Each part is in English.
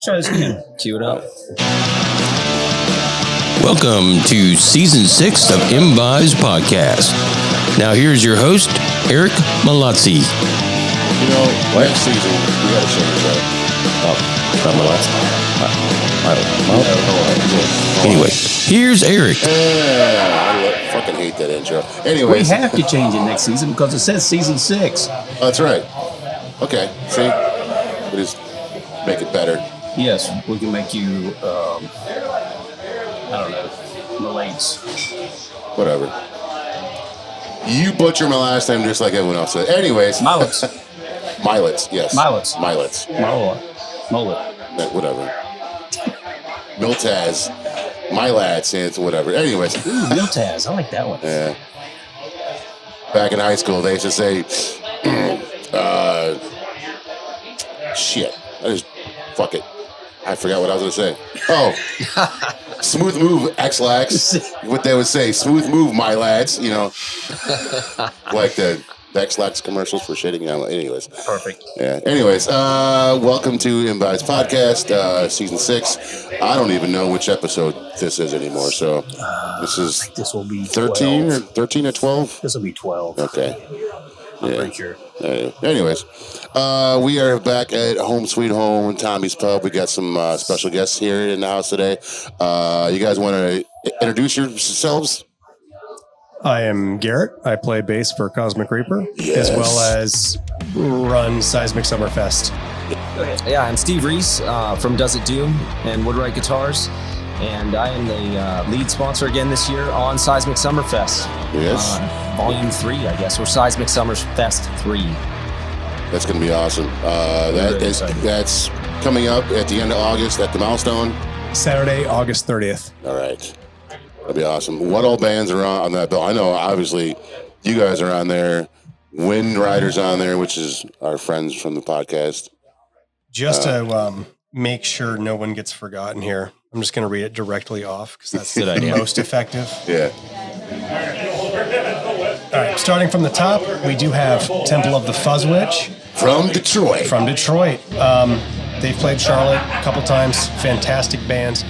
Try this again. Cue it up. Welcome to Season 6 of Imbi's Podcast. Now here's your host, Eric Malazzi. You know, next season, we got to change that. Oh, not Malazzi. Anyway, here's Eric. I fucking hate that intro. Anyway, We have to change it next season because it says Season 6. That's right. Okay, see? We just make it better. Yes, we can make you, I don't know, Malates. Whatever. You butcher my last name just like everyone else said. Anyways. Milets. Milets, yes. Milets. Milets. Mullet. Whatever. Miltaz. My lads, it's whatever. Anyways. Ooh, Miltaz. I like that one. Yeah. Back in high school, they used to say, shit. Fuck it. I forgot what I was going to say. Oh. Smooth move, X-Lax. What they would say, smooth move, my lads. You know. Like the X-Lax commercials for shitting. Anyways. Perfect. Yeah. Anyways, welcome to Imbi's Podcast, Season 6. I don't even know which episode this is anymore. So this will be 13 or 13 or 12? This will be 12. Okay. I'm pretty sure. Anyways, we are back at Home Sweet Home, Tommy's Pub. We got some special guests here in the house today. You guys want to introduce yourselves? I am Garret. I play bass for Cosmic Reaper, Yes. as well as run Seismic Summer Fest. Yeah, I'm Steve Reese from Does It Doom and Woodwright Guitars, and I am the lead sponsor again this year on Seismic Summer Fest. Yes. Volume 3, I guess, or Seismic Summer Fest 3. That's going to be awesome. That's coming up at the end of August at the Milestone. Saturday, August 30th. All right. That'll be awesome. What all bands are on that bill? I know, obviously, you guys are on there. Wind Rider's on there, which is our friends from the podcast. Just to make sure no one gets forgotten here, I'm just going to read it directly off because that's Good idea. most effective. Yeah. All right, starting from the top, we do have Temple of the Fuzz Witch. From Detroit. They've played Charlotte a couple times. Fantastic band.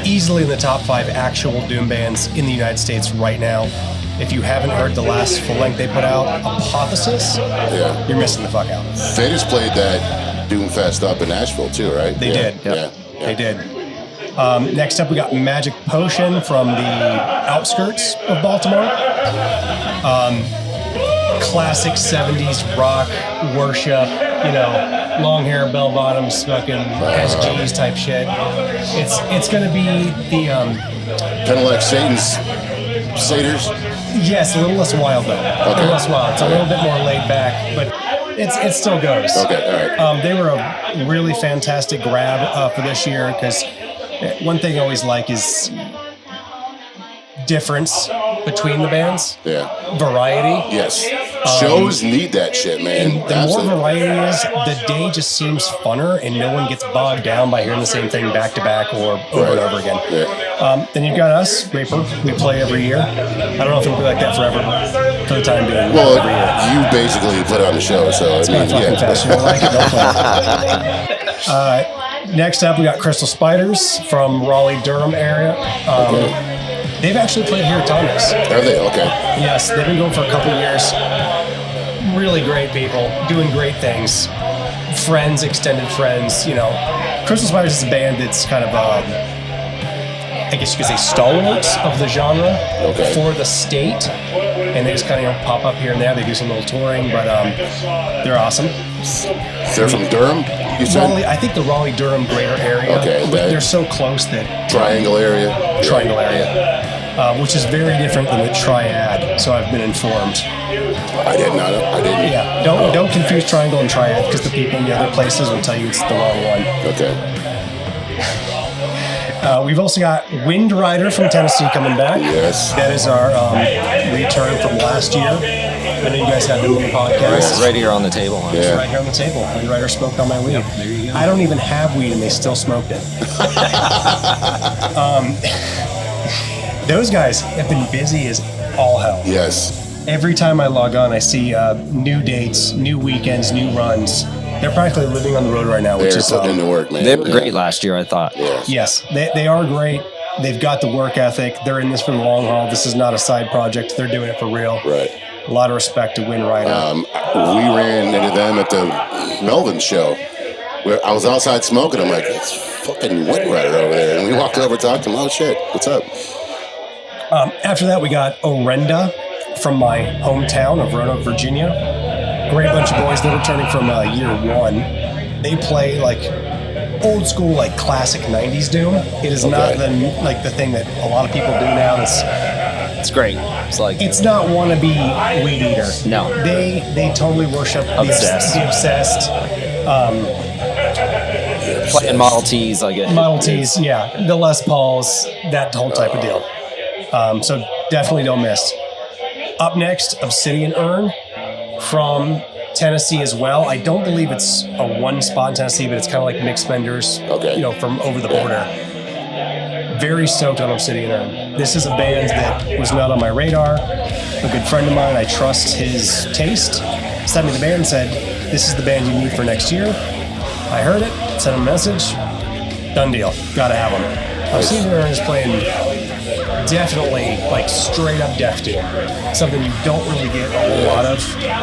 Easily in the top 5 actual Doom bands in the United States right now. If you haven't heard the last full length they put out, Apotheosis, Yeah. you're missing the fuck out. They just played that Doom Fest up in Nashville too, right? They did. Yeah. They did. Next up, we got Magic Potion from the outskirts of Baltimore. Classic 70s rock worship, long hair, bell bottoms, fucking SGs type shit. It's going to be the... Kind of like Satan's Satyrs. yes, a little less wild though. A little less wild. It's a little bit more laid back, but it still goes. Okay, all right. They were a really fantastic grab for this year because one thing I always like is difference between the bands. Yeah. Variety. Yes. Shows need that shit, man. And the more variety is, the day just seems funner and no one gets bogged down by hearing the same thing back to back or over and over again. Yeah. Then you've got us, Reaper. We play every year. I don't know if it'll be like that forever, but for the time being, Well, every year. you basically put on the show, so It's my fucking fest. You don't like it, don't play. Next up, we got Crystal Spiders from Raleigh-Durham area. They've actually played here at Thomas. Are they? Okay. Yes, they've been going for a couple years. Really great people, doing great things. Friends, extended friends, Crystal Spiders is a band that's kind of, I guess you could say, stalwarts of the genre for the state. And they just kind of pop up here and there. They do some little touring, but they're awesome. They're from Durham, you said? Raleigh, I think the Raleigh-Durham greater area. Okay, But they're so close that... Triangle area. Which is very different than the Triad, so I've been informed. I didn't. Yeah, don't confuse Triangle and Triad because the people in the other places will tell you it's the wrong one. Okay. We've also got Wind Rider from Tennessee coming back. Yes. That is our return from last year. I know you guys had them on the podcast. Right here on the table. It's right here on the table. Wind Rider smoked on my weed. There you go. I don't even have weed and they still smoked it. Those guys have been busy as all hell. Yes. Every time I log on, I see new dates, new weekends, new runs. They're practically living on the road right now, which They're is putting into work, man. They were great last year, I thought. Yeah. Yes, they are great. They've got the work ethic. They're in this for the long haul. This is not a side project. They're doing it for real. Right. A lot of respect to Win Rider. We ran into them at the Melvin show. Where I was outside smoking. I'm like, it's fucking Win Rider over there. And we walked over and talked to him. Oh, shit. What's up? After that, we got Orenda from my hometown of Roanoke, Virginia. Great bunch of boys. They're returning from year one. They play like old school, like classic 90s doom. It is not the thing that a lot of people do now. It's great. It's not wannabe Weed Eater. No. They totally worship the obsessed. Playing Model Ts, I guess. Model Ts, yeah. The Les Pauls, that whole type of deal. So definitely don't miss. Up next, Obsidian Urn from Tennessee as well. I don't believe it's a one spot in Tennessee, but it's kind of like Mixed Spenders, from over the border. Very stoked on Obsidian Urn. This is a band that was not on my radar. A good friend of mine, I trust his taste, sent me the band and said, this is the band you need for next year. I heard it, sent him a message, done deal, gotta have them. Obsidian Urn is playing definitely like straight up death doom, something you don't really get a whole lot of.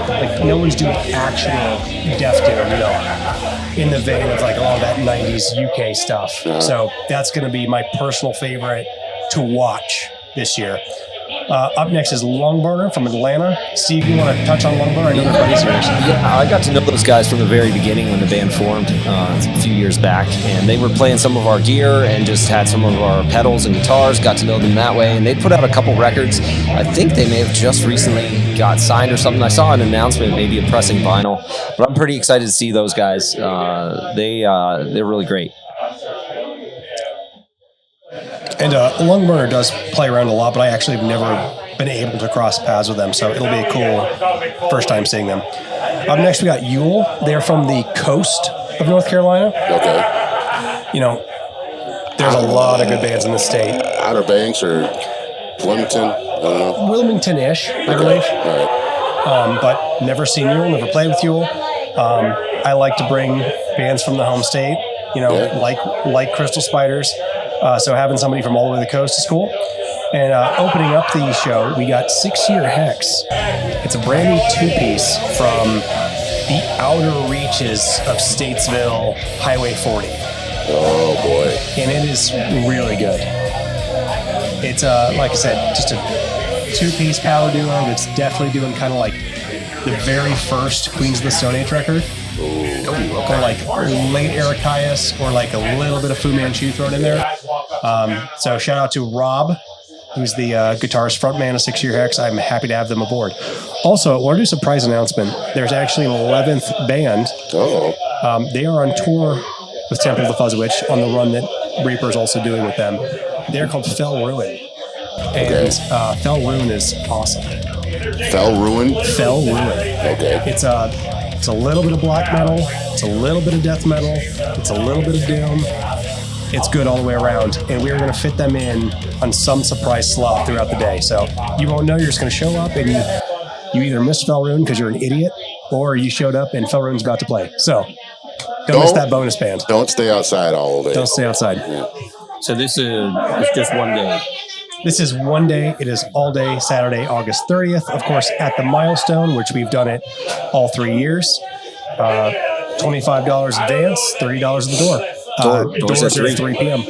Like no one's doing actual death doom, in the vein of like all that 90s UK stuff. So that's going to be my personal favorite to watch this year. Up next is Lungburner from Atlanta. Steve, you want to touch on Lungburner? I know they're buddies of yours. Yeah, I got to know those guys from the very beginning when the band formed a few years back, and they were playing some of our gear and just had some of our pedals and guitars, got to know them that way, and they put out a couple records. I think they may have just recently got signed or something. I saw an announcement, maybe a pressing vinyl, but I'm pretty excited to see those guys. They're really great. And Lungburner does play around a lot, but I actually have never been able to cross paths with them, so it'll be a cool first time seeing them. Up next, we got Yule. They're from the coast of North Carolina. Okay. There's a lot of good bands in the state. Outer Banks or Wilmington? I don't know. Wilmington-ish, I believe. All right. But never seen Yule, never played with Yule. I like to bring bands from the home state, like Crystal Spiders. So having somebody from all over the coast is cool. And opening up the show, we got 6 Year Hex. It's a brand new two-piece from the outer reaches of Statesville Highway 40. Oh, boy. And it is really good. It's, like I said, just a two-piece power duo that's definitely doing kind of like the very first Queens of the Stone Age record. Or like late Eric Caius or like a little bit of Fu Manchu thrown in there. So shout out to Rob, who's the guitarist frontman of 6 Year Hex. I'm happy to have them aboard. Also, I want to do a surprise announcement. There's actually an 11th band. They are on tour with Temple of the Fuzz Witch on the run that Reaper's also doing with them. They're called Fell Ruin. And Fell Ruin is awesome. Fell Ruin? Fell Ruin. Okay. It's a little bit of black metal. It's a little bit of death metal. It's a little bit of doom. It's good all the way around. And we are going to fit them in on some surprise slot throughout the day. So you won't know. You're just going to show up and you either missed Fell Ruin because you're an idiot, or you showed up and Fell Ruin's about to play. So don't miss that bonus band. Don't stay outside all day. Don't stay outside. Yeah. So this is just one day. This is one day. It is all day, Saturday, August 30th. Of course, at the Milestone, which we've done it all 3 years. $25 advance, $30 at the door. Doors are at 3 p.m.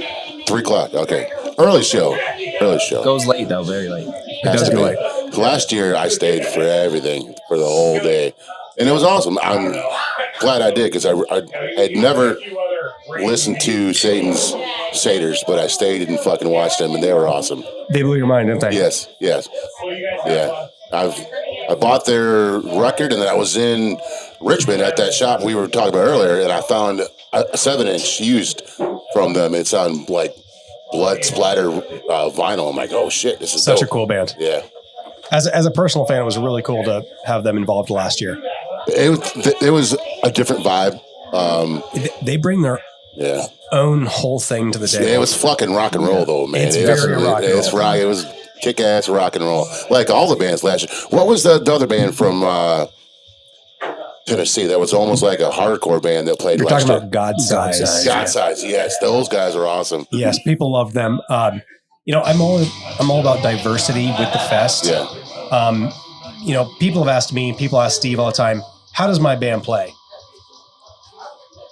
3 o'clock. Okay. Early show. Goes late, though, very late. It does go late. Last year, I stayed for everything, for the whole day. And it was awesome. I'm glad I did, because I had never listened to Satan's Satyrs, but I stayed and fucking watched them, and they were awesome. They blew your mind, didn't they? Yes. Yeah. I bought their record, and then I was in Richmond at that shop we were talking about earlier, and I found a 7-inch used from them. It's on like blood splatter vinyl. I'm like, oh shit, this is such dope. A cool band. Yeah. As a personal fan, it was really cool to have them involved last year. It was a different vibe. They bring their own whole thing to the table. It was fucking rock and roll, though, man. It's very rock and roll. It's rock. It was kick-ass rock and roll, like all the bands last year. What was the other band from Tennessee. That was almost like a hardcore band that played. You're last talking year. about God Size. God Size, yes, those guys are awesome. Yes, people love them. I'm all about diversity with the fest. Yeah. People have asked me, people ask Steve all the time, how does my band play?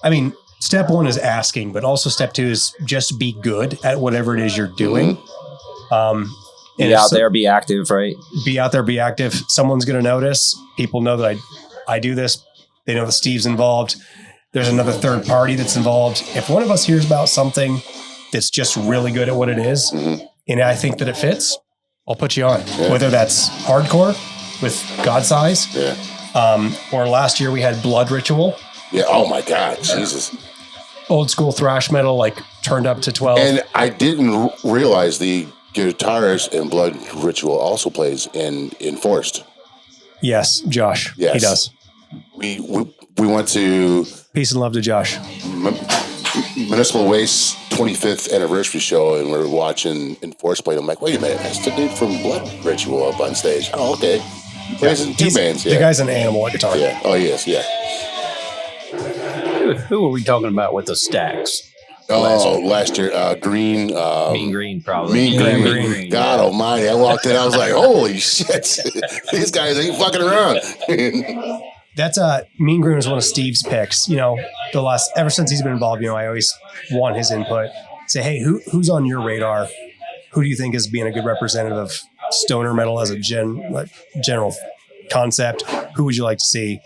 I mean, step one is asking, but also step two is just be good at whatever it is you're doing. Be out there, be active, right? Be out there, be active. Someone's going to notice. People know that I do this. They know that Steve's involved. There's another third party that's involved. If one of us hears about something that's just really good at what it is, and I think that it fits, I'll put you on. Yeah. Whether that's hardcore with God Size, or last year we had Blood Ritual. Yeah. Oh my God, Jesus. Old school thrash metal, like turned up to 12. And I didn't realize the guitarist in Blood Ritual also plays in Enforced. Yes, Josh. Yes. He does. We went to peace and love to Josh. Municipal Waste 25th anniversary show, and we're watching Enforced play. I'm like, wait a minute, that's the dude from Blood Ritual up on stage. Oh, okay. He plays in two bands. Yeah. The guy's an animal at guitar. Yeah. Oh, yes. Yeah. Who are we talking about with the stacks? Last year, Green. Mean Green, probably. Mean Green. God almighty. I walked in, I was like, holy shit. These guys ain't fucking around. That's Mean Green was one of Steve's picks. Ever since he's been involved, I always want his input. Say, hey, who's on your radar? Who do you think is being a good representative of stoner metal as a general concept? Who would you like to see?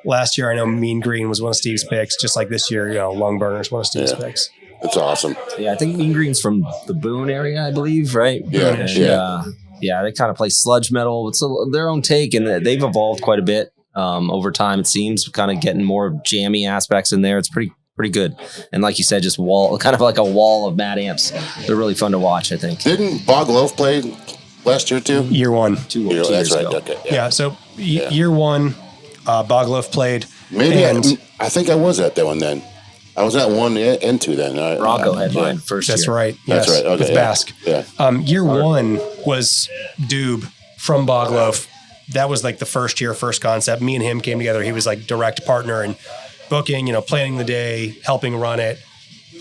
Last year, I know Mean Green was one of Steve's picks. Just like this year, Lungburner is one of Steve's picks. That's awesome. Yeah, I think Mean Green's from the Boone area, I believe, right? Yeah, and, they kind of play sludge metal. It's their own take, and they've evolved quite a bit over time. It seems kind of getting more jammy aspects in there. It's pretty good. And like you said, just kind of like a wall of mad amps. They're really fun to watch, I think. Didn't Bog Loaf play last year too? Year one. Two years right. ago. Okay. Yeah. So year one, Bogloaf played. Maybe I think I was at that one then. I was at 1 and 2 then. Bronco headline first That's year. right. That's yes, right. Okay, with Basque. Yeah. Year one was Doob from Bogloaf. That was like the first concept. Me and him came together. He was like direct partner and booking, planning the day, helping run it.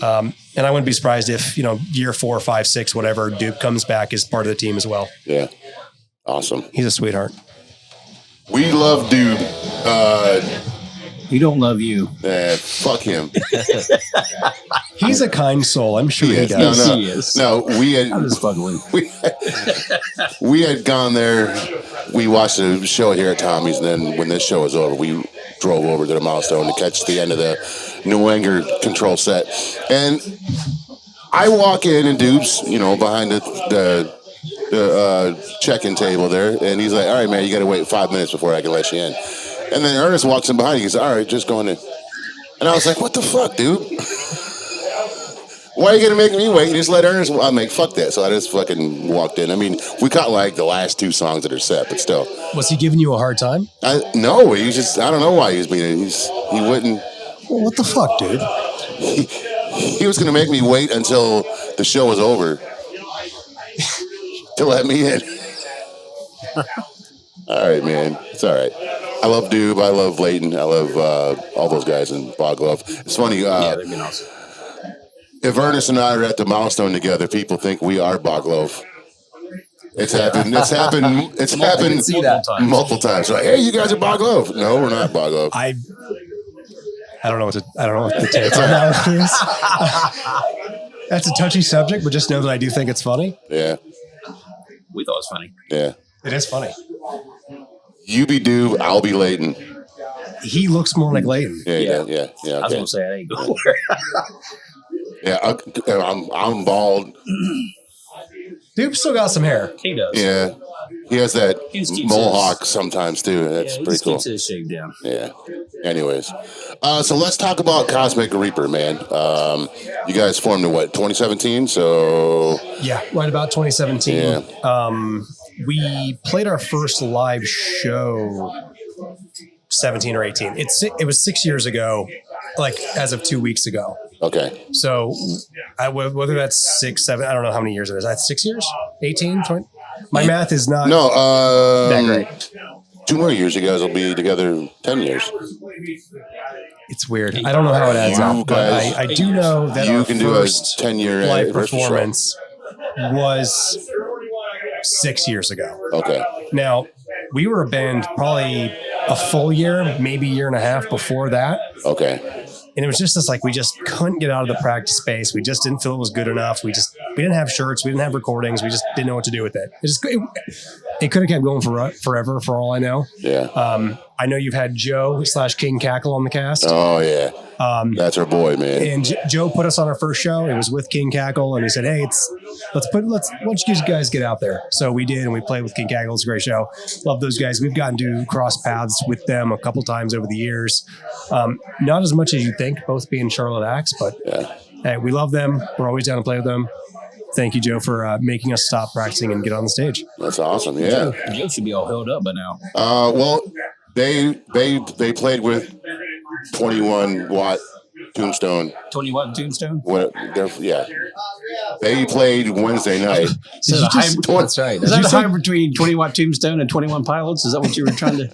And I wouldn't be surprised if, year 4, 5, 6, whatever, Doob comes back as part of the team as well. Yeah. Awesome. He's a sweetheart. We love Doob. We don't love you. Fuck him. He's a kind soul. I'm sure he does. He is. No, we had. I'm just fucking with we had gone there. We watched a show here at Tommy's, and then when this show was over, we drove over to the Milestone to catch the end of the New Anger Control set. And I walk in, and Doob's, behind the check-in table there, and he's like, "All right, man, you got to wait 5 minutes before I can let you in." And then Ernest walks in behind. He goes, "All right, just going in." And I was like, "What the fuck, dude? Why are you gonna make me wait? You just let Ernest." I'm like, "Fuck that!" So I just fucking walked in. I mean, we caught like the last 2 songs that are set, but still. Was he giving you a hard time? No, he was just. I don't know why he was being. He wouldn't. Well, what the fuck, dude? He was gonna make me wait until the show was over to let me in. All right, man. It's all right. I love Doob. I love Layton. I love all those guys in Bogloaf. It's funny. They've been awesome. If Ernest and I are at the Milestone together, people think we are Bogloaf. It's happened. It's happened. It's happened multiple times. So, hey, you guys are Bogloaf. No, we're not Bogloaf. I don't know what the take on that is. That's a touchy subject, but just know that I do think it's funny. Yeah. We thought it was funny. Yeah. It is funny. You be Doob, I'll be Layton. He looks more like Layton. Yeah. Okay. I was gonna say I ain't going. Yeah, I'm bald. Dude still got some hair. He does. Yeah, he has that mohawk sometimes too. That's pretty cool. Keeps his shape down. Yeah. Anyways, so let's talk about Cosmic Reaper, man. You guys formed in 2017? So yeah, right about 2017. Yeah. We played our first live show 17 or 18. It was 6 years ago, like as of 2 weeks ago. Okay. So whether that's 6, 7, I don't know how many years it is. That's 6 years? 18, 20? My math is not that great. 2 more years, you guys will be together 10 years. It's weird. I don't know how it adds up, but I do know that you our can do a first 10-year live performance was 6 years ago. Okay. Now, we were a band probably a full year, maybe year and a half before that. Okay. And it was just this, like, we just couldn't get out of the practice space. We just didn't feel it was good enough. We didn't have shirts. We didn't have recordings. We just didn't know what to do with it. It could have kept going forever for all I know. Yeah. I know you've had Joe / King Cackle on the cast. Oh, yeah. That's our boy, man. And Joe put us on our first show. It was with King Cackle, and he said, "Hey, why don't you guys get out there?" So we did, and we played with King Cackle. It's a great show. Love those guys. We've gotten to cross paths with them a couple times over the years. Not as much as you think, both being Charlotte acts, but hey, we love them. We're always down to play with them. Thank you, Joe, for making us stop practicing and get on the stage. That's awesome. Yeah. Joe should be all held up by now. Well, they played with 21-watt Tombstone. 20-watt Tombstone? Yeah. They played Wednesday night. So that's right. Is that a hybrid between 20-watt Tombstone and 21 Pilots? Is that what you were trying to...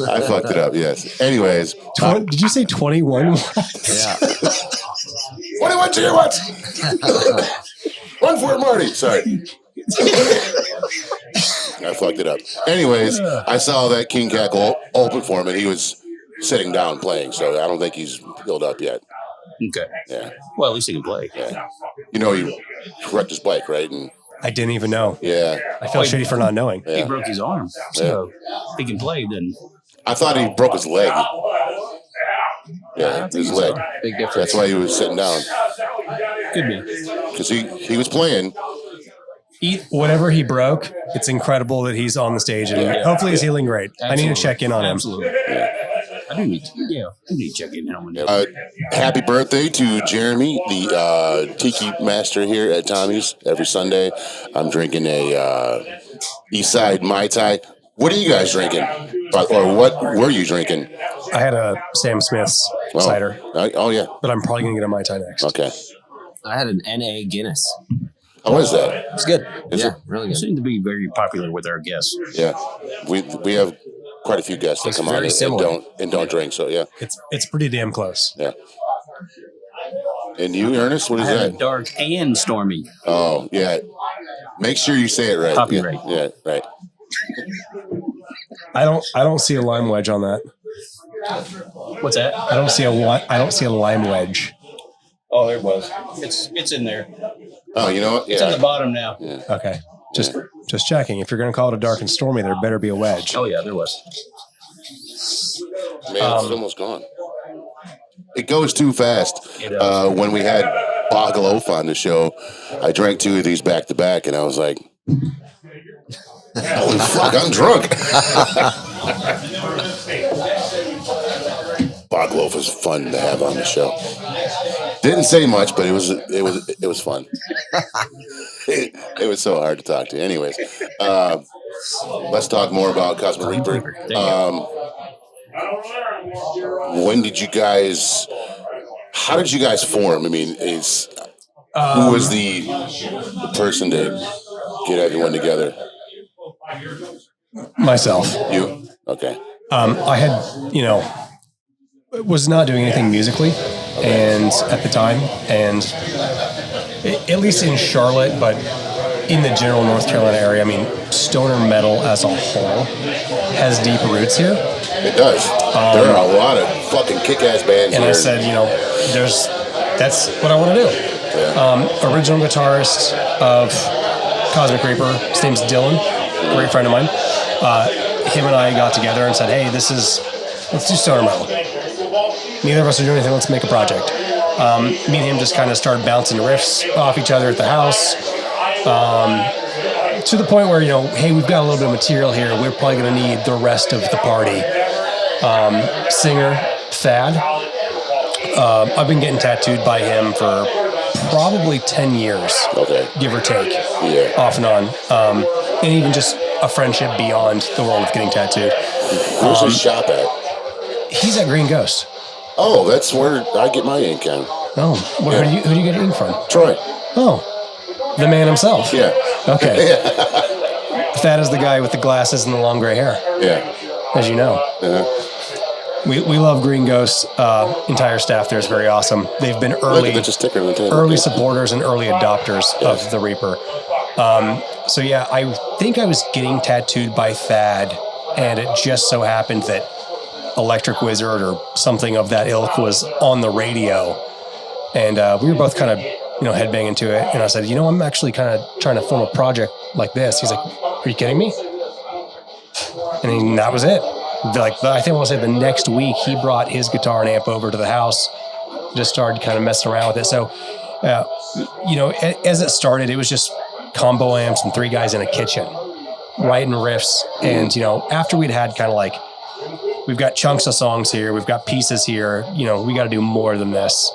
I fucked it up, yes. Anyways. Did you say 21 watts? Yeah. 21 gigawatts! One for Marty. Sorry. I fucked it up. Anyways, I saw that King Cackle open for him, and he was sitting down playing, so I don't think he's built up yet. Okay. Yeah. Well, at least he can play. Yeah. You know, he wrecked his bike, right? And I didn't even know. yeah. I felt shitty for not knowing. Yeah. He broke his arm. So if he can play, then... I thought he broke his leg. Yeah, his leg. Big difference. That's why he was sitting down. Could be. Because he was playing. Whatever he broke, it's incredible that he's on the stage, and hopefully he's healing great. Absolutely. I need to check in on him. Absolutely. I do need to check in on him. Happy birthday to Jeremy, the tiki master here at Tommy's every Sunday. I'm drinking a Eastside Mai Tai. What are you guys drinking? Or what were you drinking? I had a Sam Smith's cider. Oh, yeah. But I'm probably going to get a Mai Tai next. Okay. I had an NA Guinness. How is that? It's good. Is it? Really It good. seems to be very popular with our guests. Yeah. We have quite a few guests that come on and don't drink, so yeah. It's pretty damn close. Yeah. And you, Ernest, what is I had that? a dark and stormy. Oh, yeah. Make sure you say it right. Copyright. Yeah, right. I don't see a lime wedge on that. What's that? I don't see a lime wedge. Oh, there it was. It's in there. Oh, you know what? It's on the Yeah. bottom now. Yeah. Okay. Just checking. If you're going to call it a dark and stormy, there better be a wedge. Oh yeah, there was. Man, it's almost gone. It goes too fast. It does. When we had Bogalof on the show, I drank 2 of these back to back, and I was like, holy fuck, I'm drunk. Bogalof was fun to have on the show. Didn't say much, but it was fun. It was so hard to talk to. Anyways, let's talk more about Cosmic Reaper. How did you guys form? I mean, who was the person to get everyone together? Myself. You? Okay. I had, was not doing anything musically, and at the time, and at least in Charlotte, but in the general North Carolina area, I mean, stoner metal as a whole has deep roots here. It does. There are a lot of fucking kick-ass bands and here. I said, that's what I want to do. Yeah. Original guitarist of Cosmic Reaper, his name's Dylan, great friend of mine. Him and I got together and said, hey, let's do stoner metal. Neither of us are doing anything, let's make a project. Me and him just kind of started bouncing riffs off each other at the house. To the point where, hey, we've got a little bit of material here. We're probably going to need the rest of the party. Singer, Thad. I've been getting tattooed by him for probably 10 years, give or take, off and on. And even just a friendship beyond the world of getting tattooed. Where's his shop at? He's at Green Ghost. Oh, that's where I get my ink on. Oh, who do you get ink from? Troy. Oh, the man himself. Yeah. Okay. Thad is the guy with the glasses and the long gray hair. Yeah. As you know. Uh-huh. We love Green Ghost. Entire staff there is very awesome. They've been That's a sticker on the table. early supporters and early adopters of the Reaper. So yeah, I think I was getting tattooed by Thad, and it just so happened that Electric Wizard or something of that ilk was on the radio, and we were both kind of headbanging to it. And I said, I'm actually kind of trying to form a project like this. He's like, are you kidding me? And then that was it. Like, I think I want to say the next week he brought his guitar and amp over to the house, just started kind of messing around with it. So, as it started, it was just combo amps and 3 guys in a kitchen writing riffs. And, after we'd had kind of like, we've got chunks of songs here, we've got pieces here, we got to do more than this.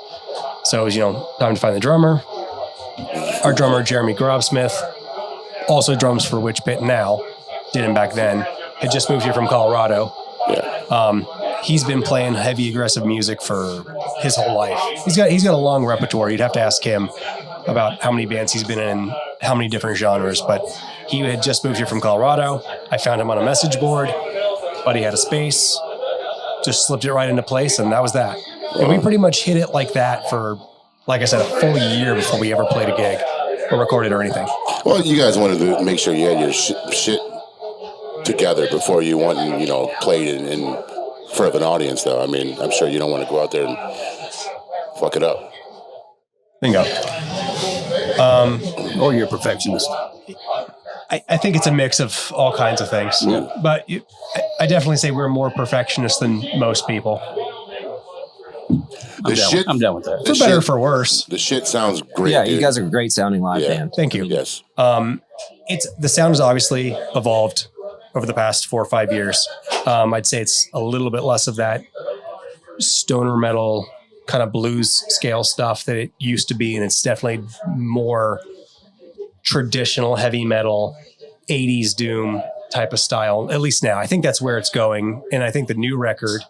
So it was, time to find the drummer. Our drummer, Jeremy Grobsmith, also drums for Witch Pit now, did him back then, had just moved here from Colorado. Yeah. He's been playing heavy aggressive music for his whole life. He's got a long repertoire. You'd have to ask him about how many bands he's been in, how many different genres, but he had just moved here from Colorado. I found him on a message board, but he had a space, just slipped it right into place, and that was that. And we pretty much hit it like that for, like I said, a full year before we ever played a gig or recorded or anything. Well, you guys wanted to make sure you had your shit together before you went and, played in front of an audience, though. I mean, I'm sure you don't want to go out there and fuck it up. Bingo. Or you're a perfectionist. I think it's a mix of all kinds of things. Yeah. But I definitely say we're more perfectionists than most people. I'm down with that. For better or for worse. The shit sounds great. Yeah, dude. you guys are a great sounding live band. Thank you. Yes. The sound has obviously evolved over the past 4 or 5 years. I'd say it's a little bit less of that stoner metal kind of blues scale stuff that it used to be, and it's definitely more traditional heavy metal 80s doom type of style, at least now. I think that's where it's going. And I think the new record,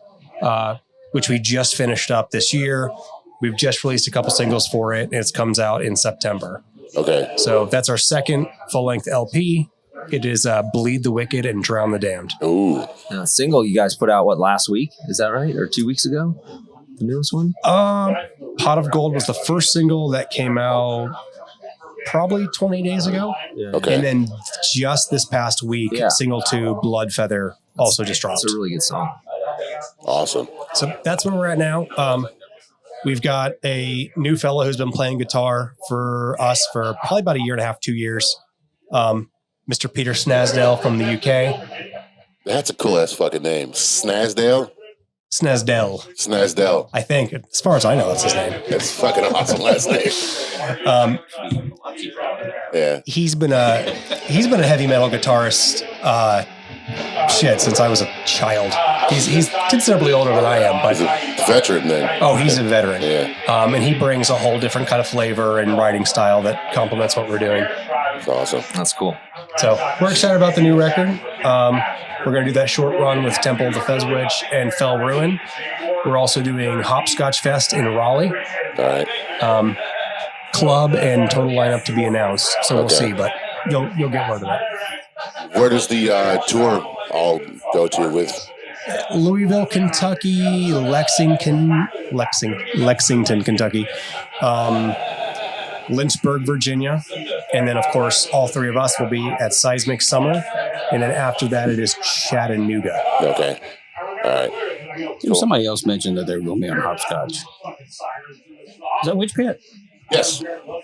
which we just finished up this year, we've just released a couple singles for it, and it comes out in September. Okay. So that's our second full-length LP. It is Bleed the Wicked and Drown the Damned. Ooh. Single you guys put out, last week? Is that right? Or 2 weeks ago? The newest one? Pot of Gold was the first single that came out probably 20 days ago. Yeah. Okay. And then just this past week, single 2, Blood Feather, also just dropped. It's a really good song. Awesome. So that's where we're at now. We've got a new fellow who's been playing guitar for us for probably about 1.5 years, 2 years. Mr. Peter Snasdale from the UK. That's a cool ass fucking name. Snasdale? Snasdale, I think. As far as I know, that's his name. That's fucking awesome last name. Yeah. He's been a heavy metal guitarist since I was a child. He's considerably older than I am, but He's a veteran then. Oh, he's a veteran. Yeah. And he brings a whole different kind of flavor and writing style that complements what we're doing. It's awesome. That's cool. So we're excited about the new record. We're going to do that short run with Temple of the Fez Witch and Fell Ruin. We're also doing Hopscotch Fest in Raleigh. All right. Club and total lineup to be announced. So we'll see, but you'll get word of it. Where does the tour all go to with? Louisville, Kentucky, Lexington, Kentucky, Lynchburg, Virginia, and then of course all 3 of us will be at Seismic Summer, and then after that it is Chattanooga. Okay. All right. Cool. Somebody else mentioned that they were going to be on Hopscotch. Is that Witch Pit? Yes.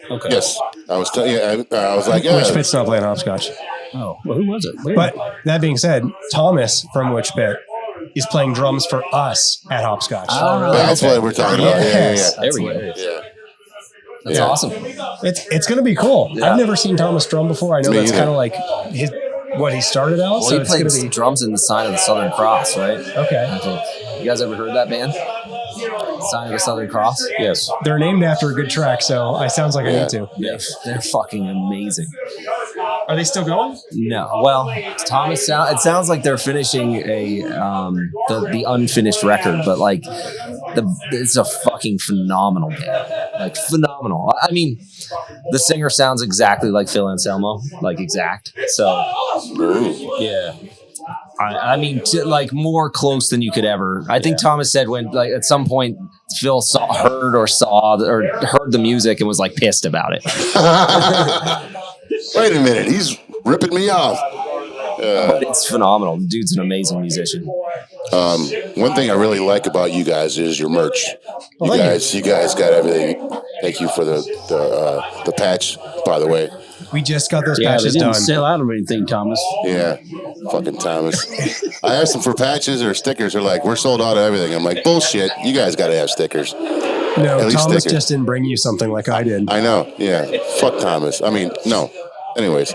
Okay. Yes. I was telling you. I was like, yeah. Witch Pit's not playing Hopscotch. Oh, well, who was it? Weird. But that being said, Thomas from Witch Pit is playing drums for us at Hopscotch. Oh, really? That's what we're talking about. Yes. Yeah. There we go. Yeah. That's awesome. It's going to be cool. Yeah. I've never seen Thomas drum before. I know Me that's either. kind of like what he started out. Well, So he it's going played to be drums in the Sign of the Southern Cross, right? okay. I think. You guys ever heard that band? Sign of the Southern Cross? Yes. They're named after a good track, so it sounds like I need to. Yes. They're fucking amazing. Are they still going? No, well, Thomas. It sounds like they're finishing the unfinished record, but like it's a fucking phenomenal band, like phenomenal. I mean, the singer sounds exactly like Phil Anselmo, like exact. So Ooh. Yeah. I mean, like more close than you could ever. I think Thomas said when, like, at some point, Phil heard the music and was like pissed about it. Wait a minute, he's ripping me off. But it's phenomenal. The dude's an amazing musician. One thing I really like about you guys is your merch. Well, you guys got everything. Thank you for the patch, by the way. We just got those They patches didn't done. sell out of anything, Thomas. Yeah, fucking Thomas. I asked them for patches or stickers. They're like, we're sold out of everything. I'm like, bullshit. You guys got to have stickers. No, At least Thomas stickers. just didn't bring you something like I did. I know. Yeah. Fuck Thomas. I mean, no. Anyways.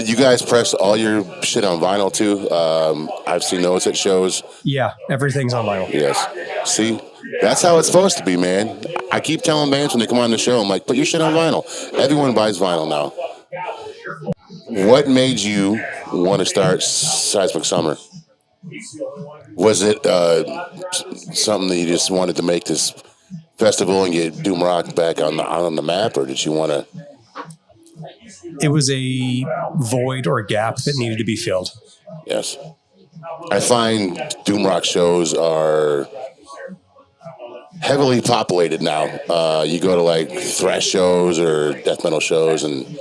You guys press all your shit on vinyl too. I've seen those at shows. Yeah, everything's on vinyl. Yes. See, that's how it's supposed to be, man. I keep telling bands when they come on the show, I'm like, put your shit on vinyl. Everyone buys vinyl now. What made you want to start Seismic Summer? Was it something that you just wanted to make this festival and get Doom Rock back on the map, or did you want to? It was a void or a gap that needed to be filled. Yes. I find Doom Rock shows are heavily populated now. You go to like thrash shows or death metal shows and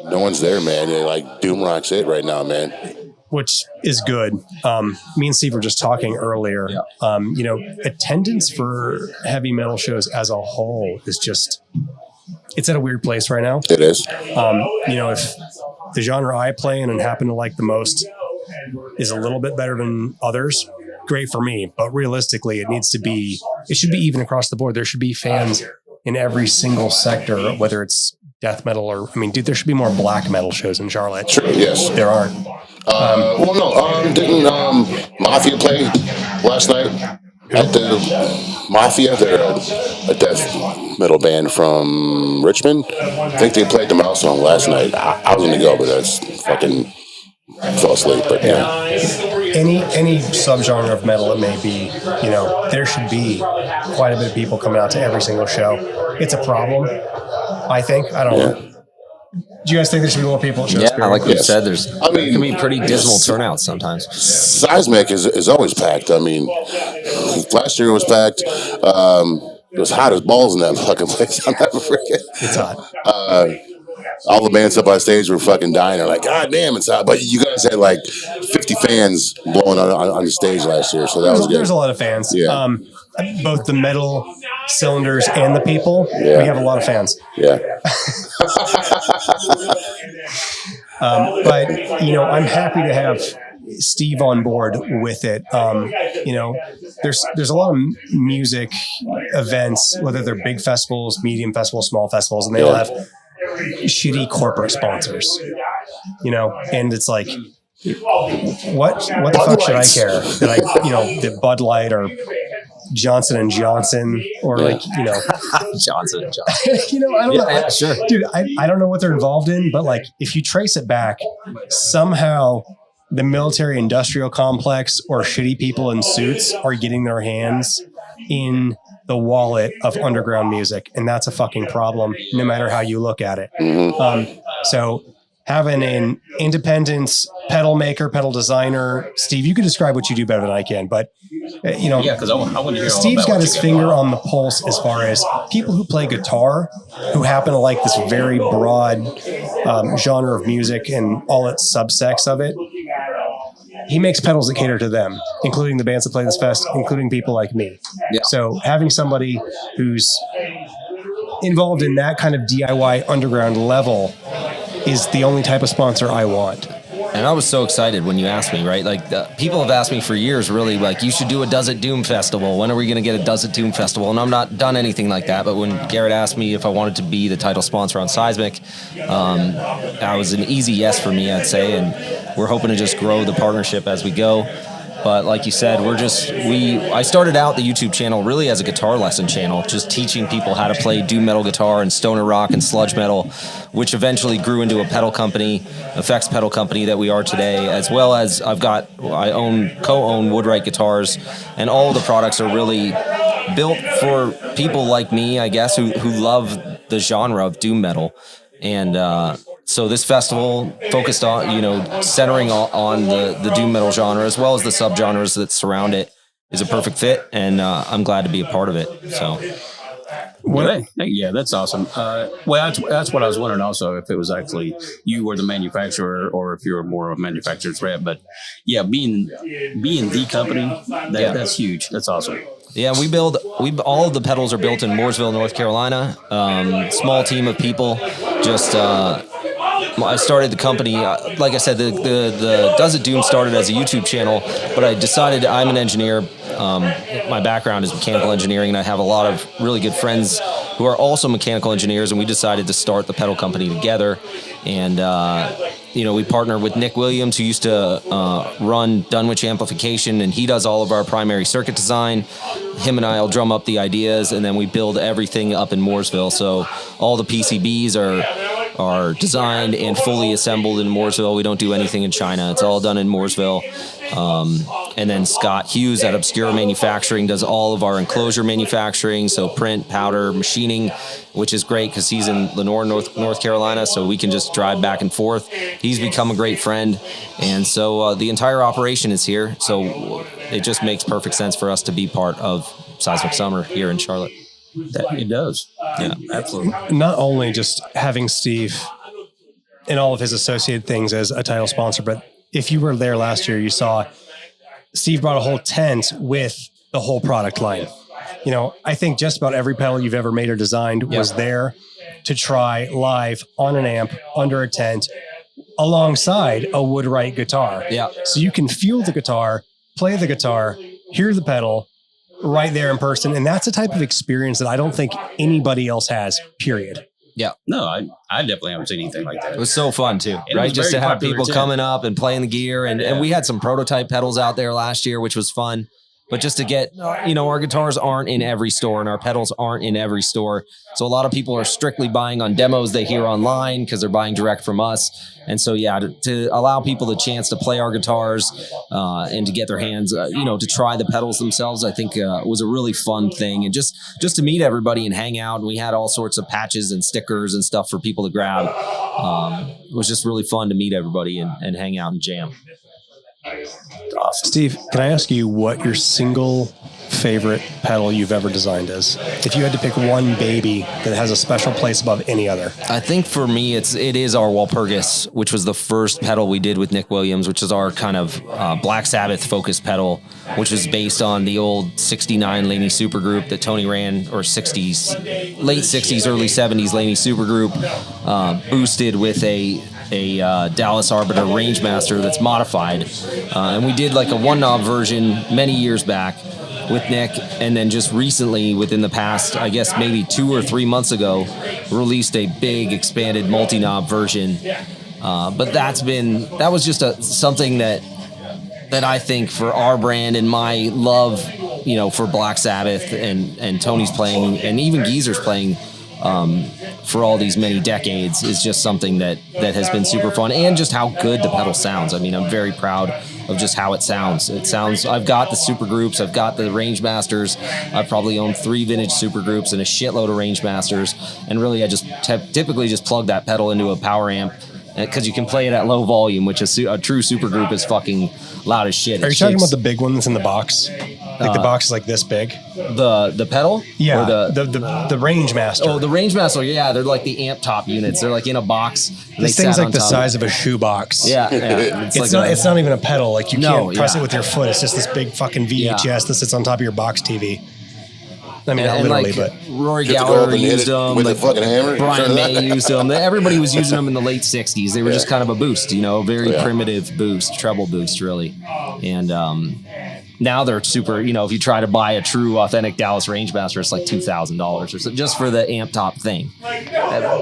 no one's there, man. They're like, Doom Rock's it right now, man. Which is good. Me and Steve were just talking earlier. Yeah. Attendance for heavy metal shows as a whole is just, it's at a weird place right now. It is. If the genre I play in and happen to like the most is a little bit better than others, great for me. But realistically, it should be even across the board. There should be fans in every single sector, whether it's death metal or, there should be more black metal shows in Charlotte. True, yes. There aren't. Didn't Mafia play last night? At the Mafia, they're a death metal band from Richmond. I think they played the Milestone last night. I was going to go, but that's fucking fell asleep. But yeah. Any subgenre of metal it may be, there should be quite a bit of people coming out to every single show. It's a problem, I think. I don't know. Do you guys think there should be more people at shows? Yeah, like we Yes. said, there can be pretty dismal turnouts sometimes. Seismic is always packed. Last year it was packed. It was hot as balls in that fucking place. I'll never forget. It's hot. All the bands up on stage were fucking dying. They're like, God damn, it's hot. But you guys had like 50 fans blowing on the stage last year, so that was good. There's a lot of fans. Yeah. Both the metal cylinders and the people. Yeah. We have a lot of fans. Yeah. But I'm happy to have Steve on board with it. There's a lot of music events, whether they're big festivals, medium festivals, small festivals, and they all have shitty corporate sponsors. And it's like, what the fuck should I care that the Bud Light or Johnson and Johnson or Johnson and Johnson. I don't know. Yeah, sure. Dude, I don't know what they're involved in, but like if you trace it back, somehow the military industrial complex or shitty people in suits are getting their hands in the wallet of underground music. And that's a fucking problem, no matter how you look at it. Mm-hmm. So having an independent pedal maker, pedal designer, Steve, you can describe what you do better than I can, but because I want to hear all Steve's about got his finger on the pulse as far as people who play guitar, who happen to like this very broad genre of music and all its subsects of it. He makes pedals that cater to them, including the bands that play this fest, including people like me. Yeah. So having somebody who's involved in that kind of DIY underground level is the only type of sponsor I want. And I was so excited when you asked me, right? Like, people have asked me for years, really, like, you should do a Does It Doom festival. When are we going to get a Does It Doom festival? And I'm not done anything like that. But when Garret asked me if I wanted to be the title sponsor on Seismic, that was an easy yes for me, I'd say. And we're hoping to just grow the partnership as we go. But like you said, I started out the YouTube channel really as a guitar lesson channel, just teaching people how to play doom metal guitar and stoner rock and sludge metal, which eventually grew into a pedal company, effects pedal company that we are today, as well as I co-own Woodwright guitars, and all the products are really built for people like me, I guess, who love the genre of doom metal. And So this festival focused on, centering on the doom metal genre as well as the subgenres that surround it is a perfect fit, and I'm glad to be a part of it. So. Yeah, that's awesome. Well, that's what I was wondering also, if it was actually you were the manufacturer or if you were more of a manufacturer's rep. But yeah, being the company, that's huge. That's awesome. Yeah, all of the pedals are built in Mooresville, North Carolina. Small team of people. Just I started the company. Like I said, the Does It Doom started as a YouTube channel, but I decided I'm an engineer. My background is mechanical engineering, and I have a lot of really good friends who are also mechanical engineers, and we decided to start the pedal company together. And we partnered with Nick Williams, who used to run Dunwich Amplification, and he does all of our primary circuit design. Him and I will drum up the ideas, and then we build everything up in Mooresville. So all the PCBs are designed and fully assembled in Mooresville. We don't do anything in China. It's all done in Mooresville. And then Scott Hughes at Obscura Manufacturing does all of our enclosure manufacturing, so print, powder, machining, which is great because he's in Lenore, North Carolina, so we can just drive back and forth. He's become a great friend, and so the entire operation is here, so it just makes perfect sense for us to be part of Seismic Summer here in Charlotte. It does. Yeah, absolutely. Not only just having Steve and all of his associated things as a title sponsor, but if you were there last year, you saw Steve brought a whole tent with the whole product line. I think just about every pedal you've ever made or designed was there to try live on an amp under a tent alongside a Woodwright guitar. Yeah. So you can feel the guitar, play the guitar, hear the pedal right there in person. And that's a type of experience that I don't think anybody else has, period. Yeah. No, I definitely haven't seen anything like that. It was so fun too, right? Just to have people coming up and playing the gear. And we had some prototype pedals out there last year, which was fun. But just to get, our guitars aren't in every store and our pedals aren't in every store. So a lot of people are strictly buying on demos they hear online because they're buying direct from us. And so, to allow people the chance to play our guitars and to get their hands, to try the pedals themselves, I think was a really fun thing. And just to meet everybody and hang out. And we had all sorts of patches and stickers and stuff for people to grab. It was just really fun to meet everybody and hang out and jam. Awesome. Steve, can I ask you what your single favorite pedal you've ever designed is? If you had to pick one baby that has a special place above any other. I think for me, it is our Walpurgis, which was the first pedal we did with Nick Williams, which is our kind of Black Sabbath focused pedal, which is based on the old 69 Laney supergroup that Tony ran, or late 60s, early 70s Laney supergroup, boosted with a Dallas Arbiter Rangemaster that's modified. And we did like a one knob version many years back with Nick, and then just recently, within the past, I guess maybe 2 or 3 months ago, released a big expanded multi-knob version. But that was just something that I think for our brand and my love, for Black Sabbath and Tony's playing and even Geezer's playing for all these many decades is just something that has been super fun, and just how good the pedal sounds. I mean, I'm very proud of just how it sounds. I've got the super groups, I've got the Rangemasters, I've probably owned 3 vintage super groups and a shitload of Rangemasters, and really I just typically just plug that pedal into a power amp because you can play it at low volume, which is a true super group is fucking loud as shit. Are you talking about the big ones in the box? Like the box is like this big? The pedal? Yeah, or the Rangemaster. Oh, the Rangemaster, yeah. They're like the amp top units. They're like in a box. This thing's like the size of a shoebox. Yeah. It's not even a pedal. Like you can't press it with your foot. It's just this big fucking VHS that sits on top of your box TV. I mean, not literally, but Rory Gallagher used them. With a fucking hammer. Brian May used them. Everybody was using them in the late 60s. They were just kind of a boost, very primitive boost, treble boost, really. And now they're super, if you try to buy a true, authentic Dallas Rangemaster, it's like $2,000 or so, just for the amp top thing.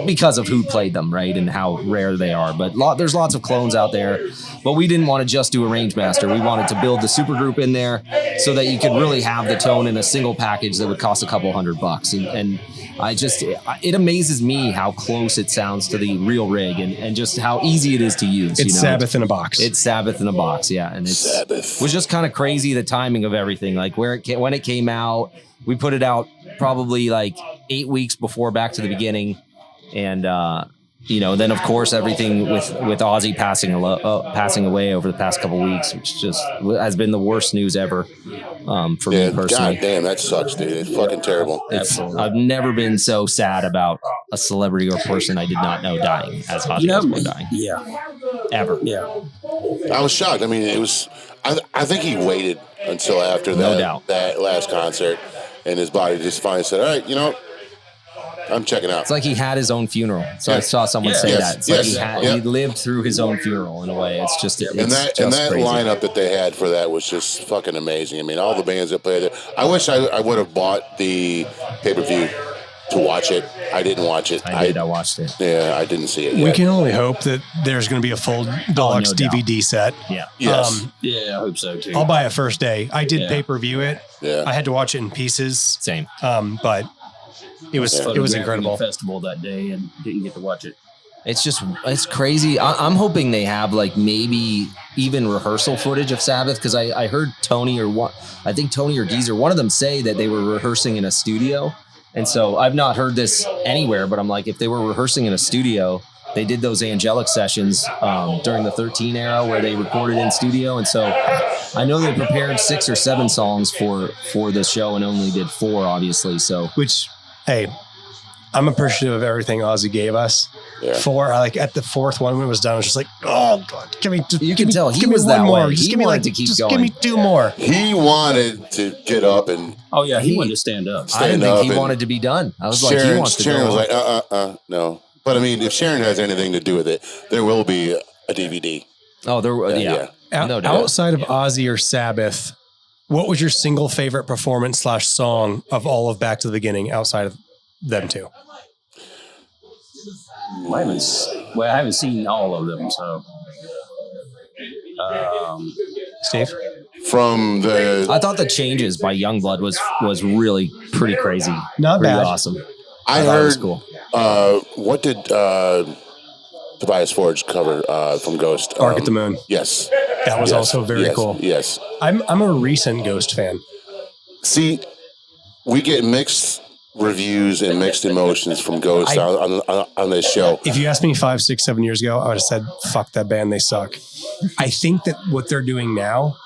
Because of who played them, right, and how rare they are. But there's lots of clones out there. But we didn't want to just do a Rangemaster. We wanted to build the supergroup in there so that you could really have the tone in a single package that would cost a couple $100. And it amazes me how close it sounds to the real rig and just how easy it is to use. It's Sabbath in a box. It's Sabbath in a box, yeah. And it was just kind of crazy, the timing of everything. Like when it came out, we put it out probably like 8 weeks before Back to the Beginning. And then of course everything with Ozzy passing away over the past couple weeks, which just has been the worst news ever for me personally. God damn, that sucks, dude. It's fucking terrible. I've never been so sad about a celebrity or person I did not know dying as Ozzy Osbourne dying. Yeah. Ever. Yeah. I was shocked. I mean, it was. I think he waited until after that last concert, and his body just finally said, "All right, I'm checking out." It's like he had his own funeral. So I saw someone say that. It's like he lived through his own funeral in a way. It's just and that crazy. lineup that they had for that was just fucking amazing. I mean, all the bands that played it. I wish I would have bought the pay-per-view to watch it. I didn't watch it. I watched it. Yeah, I didn't see it yet. We can only hope that there's going to be a full deluxe DVD set. Yeah. Yes. I hope so too. I'll buy it first day. I did pay-per-view it. Yeah. I had to watch it in pieces. Same. But it was incredible. Festival that day and didn't get to watch it. It's crazy. I'm hoping they have like maybe even rehearsal footage of Sabbath, because I heard Tony or Geezer, one of them say that they were rehearsing in a studio. And so I've not heard this anywhere, but I'm like, if they were rehearsing in a studio, they did those angelic sessions during the 13 era where they recorded in studio. And so I know they prepared 6 or 7 songs for this show and only did 4, obviously. So, which, hey, I'm appreciative of everything Ozzy gave us. Yeah. 4, like at the 4th one when it was done, I was just like, oh God, give me. You can tell he give was me one that more. way. Just He give me wanted to keep just going. give me 2 more. He wanted to get up and Oh yeah, he wanted to stand up. I didn't up think he and wanted to be done. I was Sharon, like, he wants to Sharon go. was like, no. But I mean, if Sharon has anything to do with it, there will be a DVD. Oh, yeah. No doubt. Outside of Ozzy or Sabbath, what was your single favorite performance / song of all of Back to the Beginning outside of them two? I haven't seen all of them, so. Steve? From the, I thought the Changes by Youngblood was really pretty crazy. Not pretty bad. Awesome. I thought it was heard, cool. What did Tobias Forge cover from Ghost? Arc at the Moon. Yes. That was also very cool. Yes. I'm a recent Ghost fan. See, we get mixed reviews and mixed emotions from Ghost on this show. If you asked me 5, 6, 7 years ago, I would have said, fuck that band, they suck. I think that what they're doing now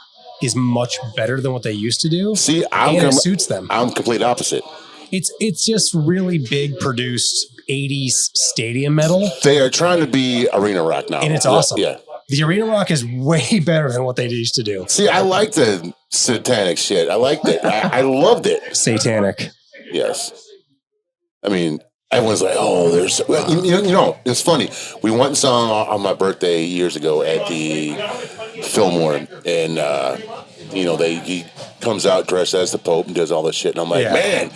is much better than what they used to do. See, it suits them. I'm complete opposite. It's just really big produced 80s stadium metal. They are trying to be arena rock now. And it's awesome. Yeah. The arena rock is way better than what they used to do. See, I like the satanic shit. I liked it. I loved it. Satanic. Yes. I mean, everyone's like, oh, there's... Well, it's funny. We went and saw on my birthday years ago at the Fillmore, and, he comes out dressed as the Pope and does all this shit, and I'm like, man,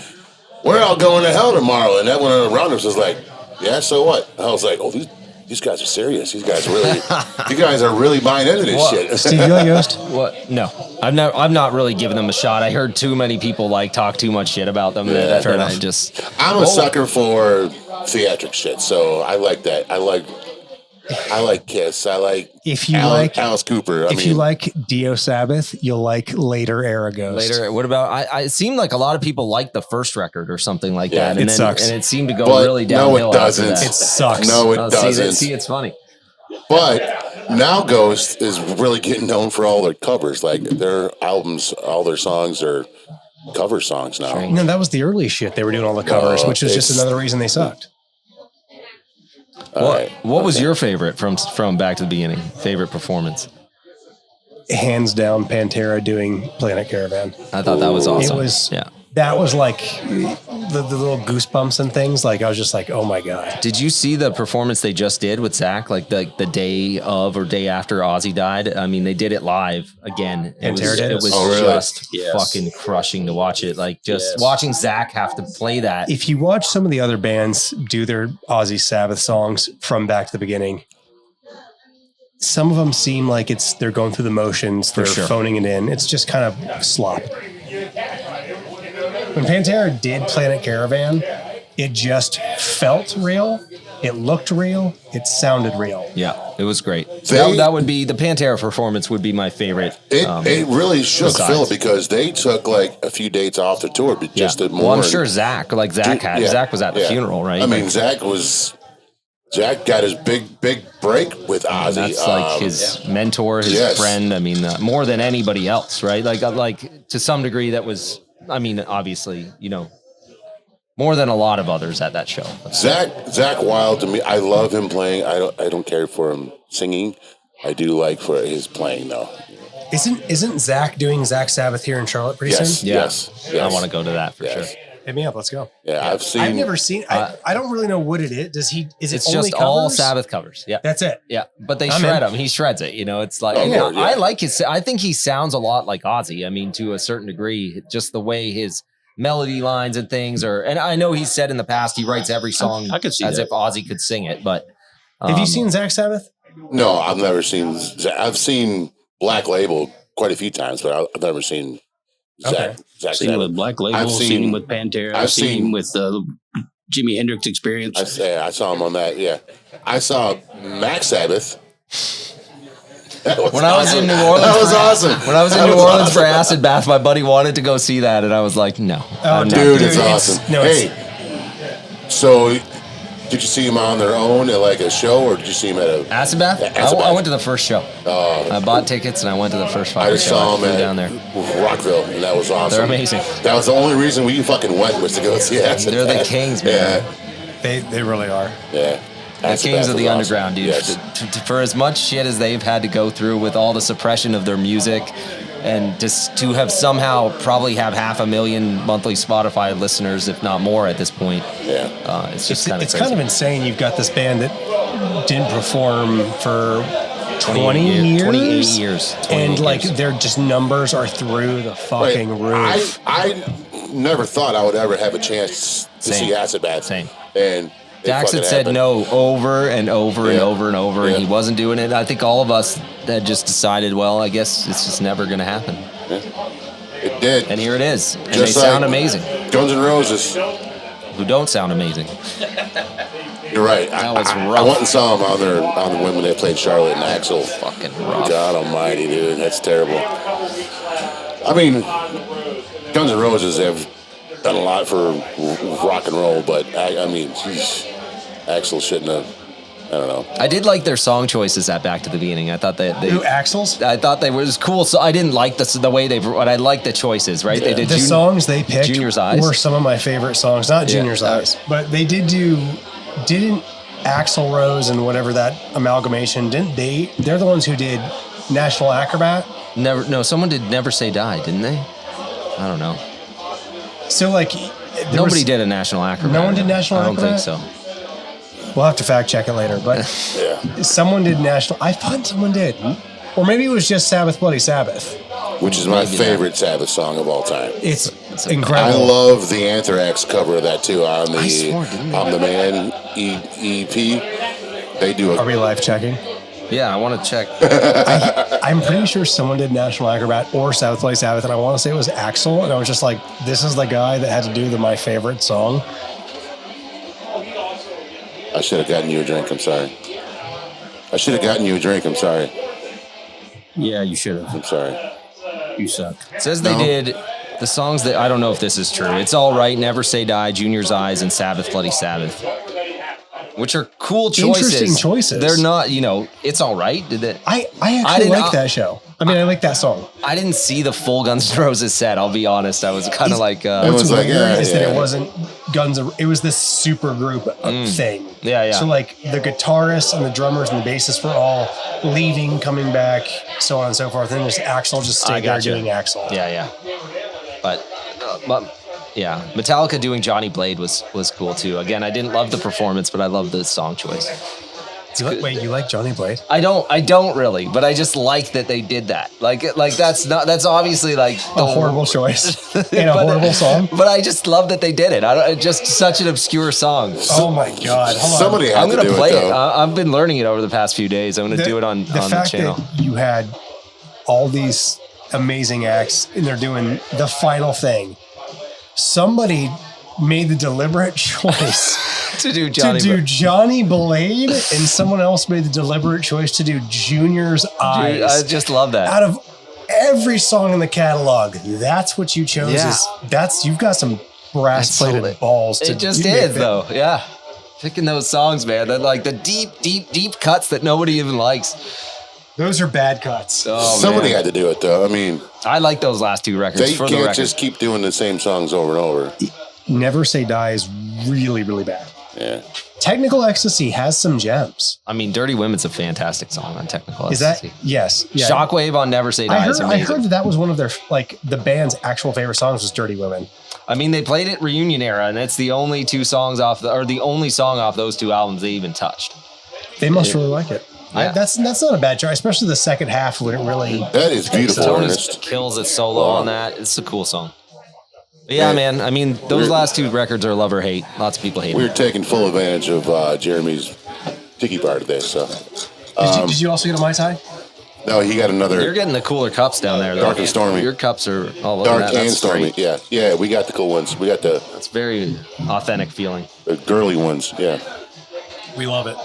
we're all going to hell tomorrow. And everyone around us was like, yeah, so what? I was like, oh, these guys are serious. These guys are really buying into this shit. Steve, you like Ghost? What? No, I've not really given them a shot. I heard too many people talk too much shit about them. That I just. I'm a sucker for theatric shit, so I like that. I like Kiss. I like Alice Cooper. If you like Dio Sabbath, you'll like later era Ghost. Later, what about? It seemed like a lot of people liked the first record or something like that, and sucks. And it seemed to go really downhill. No, it doesn't. It sucks. No, it doesn't. See, it's funny. But now Ghost is really getting known for all their covers. Like their albums, all their songs are cover songs now. No, that was the early shit. They were doing all the covers, which was just another reason they sucked. What was your favorite from Back to the Beginning? Favorite performance? Hands down, Pantera doing Planet Caravan. I thought that was awesome. That was like the little goosebumps and things. Like I was just like, oh my God. Did you see the performance they just did with Zach? Like the day of or day after Ozzy died? I mean, they did it live again. It was just fucking crushing to watch it. Like just watching Zach have to play that. If you watch some of the other bands do their Ozzy Sabbath songs from Back to the Beginning, some of them seem like they're going through the motions. They're phoning it in. It's just kind of slop. When Pantera did Planet Caravan, it just felt real. It looked real. It sounded real. Yeah, it was great. That would be the Pantera performance. Would be my favorite. It really shook Phil because they took like a few dates off the tour, but just to more. Well, I'm sure Zach was at the funeral, right? I mean, Zach was Zach got his big break with Ozzy. And that's like his mentor, his friend. I mean, more than anybody else, right? Like to some degree, that was. I mean, obviously, more than a lot of others at that show. Zach Wilde, to me, I love him playing. I don't care for him singing. I do like for his playing though. Isn't Zach doing Zach Sabbath here in Charlotte pretty soon? Yes. I want to go to that for sure. Hit me up. Let's go. Yeah, I've never seen. I don't really know what it is. It's only just covers? all Sabbath covers. Yeah, that's it. Yeah, but they shred him. He shreds it. It's like I like his. I think he sounds a lot like Ozzy. I mean, to a certain degree, just the way his melody lines and things are. And I know he said in the past he writes every song as if Ozzy could sing it. But have you seen Zach Sabbath? No, I've never seen. I've seen Black Label quite a few times, but I've never seen. Zach seen him with Black Label, seen him with Pantera, I've seen him with the Jimi Hendrix Experience. I saw him on that, I saw Max Sabbath. When I was in New Orleans, that was awesome. When I was in New Orleans for Acid Bath, my buddy wanted to go see that, and I was like, no. Oh, dude, it's awesome. So did you see him on their own at like a show, or did you see him at a Acid Bath? I went to the first show. I bought tickets and I went to the first show. I just saw him down there, Rockville, and that was awesome. They're amazing. That was the only reason we fucking went was to go see Acid They're Bath. The kings, man. Yeah. They really are. Yeah. The kings of the underground, dude. Yes. For as much shit as they've had to go through with all the suppression of their music, and just to have somehow probably have 500,000 monthly Spotify listeners, if not more, at this point. Yeah, it's just kind of crazy. It's kind of insane. You've got this band that didn't perform for 20 years, 28 years, and like their just numbers are through the fucking roof. I never thought I would ever have a chance to see Acid Bath. Same. And Dax had said no over and over and over and over, and he wasn't doing it. I think all of us had just decided, well, I guess it's just never going to happen. Yeah. It did. And here it is. And just they sound amazing. Guns N' Roses. Who don't sound amazing. You're right. That was rough. I went and saw them on the women they played Charlotte and Axl. Fucking rough. God almighty, dude. That's terrible. I mean, Guns N' Roses have done a lot for rock and roll, but I mean, geez, Axl shouldn't have. I don't know. I did like their song choices at Back to the Beginning. I thought they Axl's? I thought they was cool. So I didn't like the way but I liked the choices. Right? Yeah. They did the songs they picked. Junior's Eyes were some of my favorite songs. Not Junior's Eyes, but they didn't Axl Rose and whatever that amalgamation? Didn't they? They're the ones who did National Acrobat. Someone did Never Say Die, didn't they? I don't know. So like, nobody did a National Acrobat. No one did National Acrobat? I don't Acrobat? think so. We'll have to fact check it later, but someone did National. I thought someone did, or maybe it was just Sabbath, Bloody Sabbath, which is my favorite Sabbath song of all time. It's incredible. I love the Anthrax cover of that too on the I'm the Man EP. They do it. Are we live checking? Yeah, I want to check. I'm pretty sure someone did National Acrobat or Sabbath, Bloody Sabbath, and I want to say it was Axl, and I was just like, this is the guy that had to do my favorite song. I should have gotten you a drink. I'm sorry. Yeah, you should have. I'm sorry. You suck. It says they did the songs that I don't know if this is true. It's All Right, Never Say Die, Junior's Eyes, and Sabbath, Bloody Sabbath, which are cool choices. Interesting choices. They're not, It's All Right. Did it? I actually like that show. I mean, I like that song. I didn't see the full Guns N' Roses set. I'll be honest. I was kind of like. What's weird is that it wasn't Guns. It was this super group thing. Yeah. So like the guitarists and the drummers and the bassists were all leaving, coming back, so on and so forth. And then just Axl just stayed there doing Axl. Yeah. But yeah, Metallica doing Johnny Blade was cool too. Again, I didn't love the performance, but I loved the song choice. You like Johnny Blade? I don't really, but I just like that they did that. Like that's obviously like a horrible choice and a horrible song. But I just love that they did it. Just such an obscure song. Oh my God! Somebody had I'm to gonna do play it. I've been learning it over the past few days. I'm gonna do it on the channel. That you had all these amazing acts, and they're doing the final thing. Somebody made the deliberate choice to do Johnny Blade, and someone else made the deliberate choice to do Junior's Eyes. Dude, I just love that. Out of every song in the catalog, that's what you chose. Yeah. You've got some brass plated balls. It just is though. Yeah. Picking those songs, man. They're like the deep cuts that nobody even likes. Those are bad cuts. Oh, Somebody man. had to do it, though. I mean, I like those last 2 records. they for the can't record. just keep doing the same songs over and over. Never Say Die is really, really bad. Yeah. Technical Ecstasy has some gems. I mean, Dirty Women's a fantastic song on Technical Is Ecstasy. that? Yes. Yeah. Shockwave on Never Say Die is I amazing. heard that was one of their, like, the band's actual favorite songs was Dirty Women. I mean, they played it reunion era, and it's the only 2 songs the only song off those 2 albums they even touched. They must really like it. Yeah. That's not a bad choice, especially the second half when it really. That is beautiful, Tony Ernest. kills it solo on that. It's a cool song. But yeah, man. I mean, those last 2 records are love or hate. Lots of people hate We're them. taking full advantage of Jeremy's tiki bar today. So, Did you also get a Mai Tai? no, he got another You're getting the cooler cups down there, though. Dark and Stormy. Your cups are all over dark that. and That's stormy. great. Yeah, we got the cool ones. We got the It's very authentic feeling. girly ones. Yeah. We love it.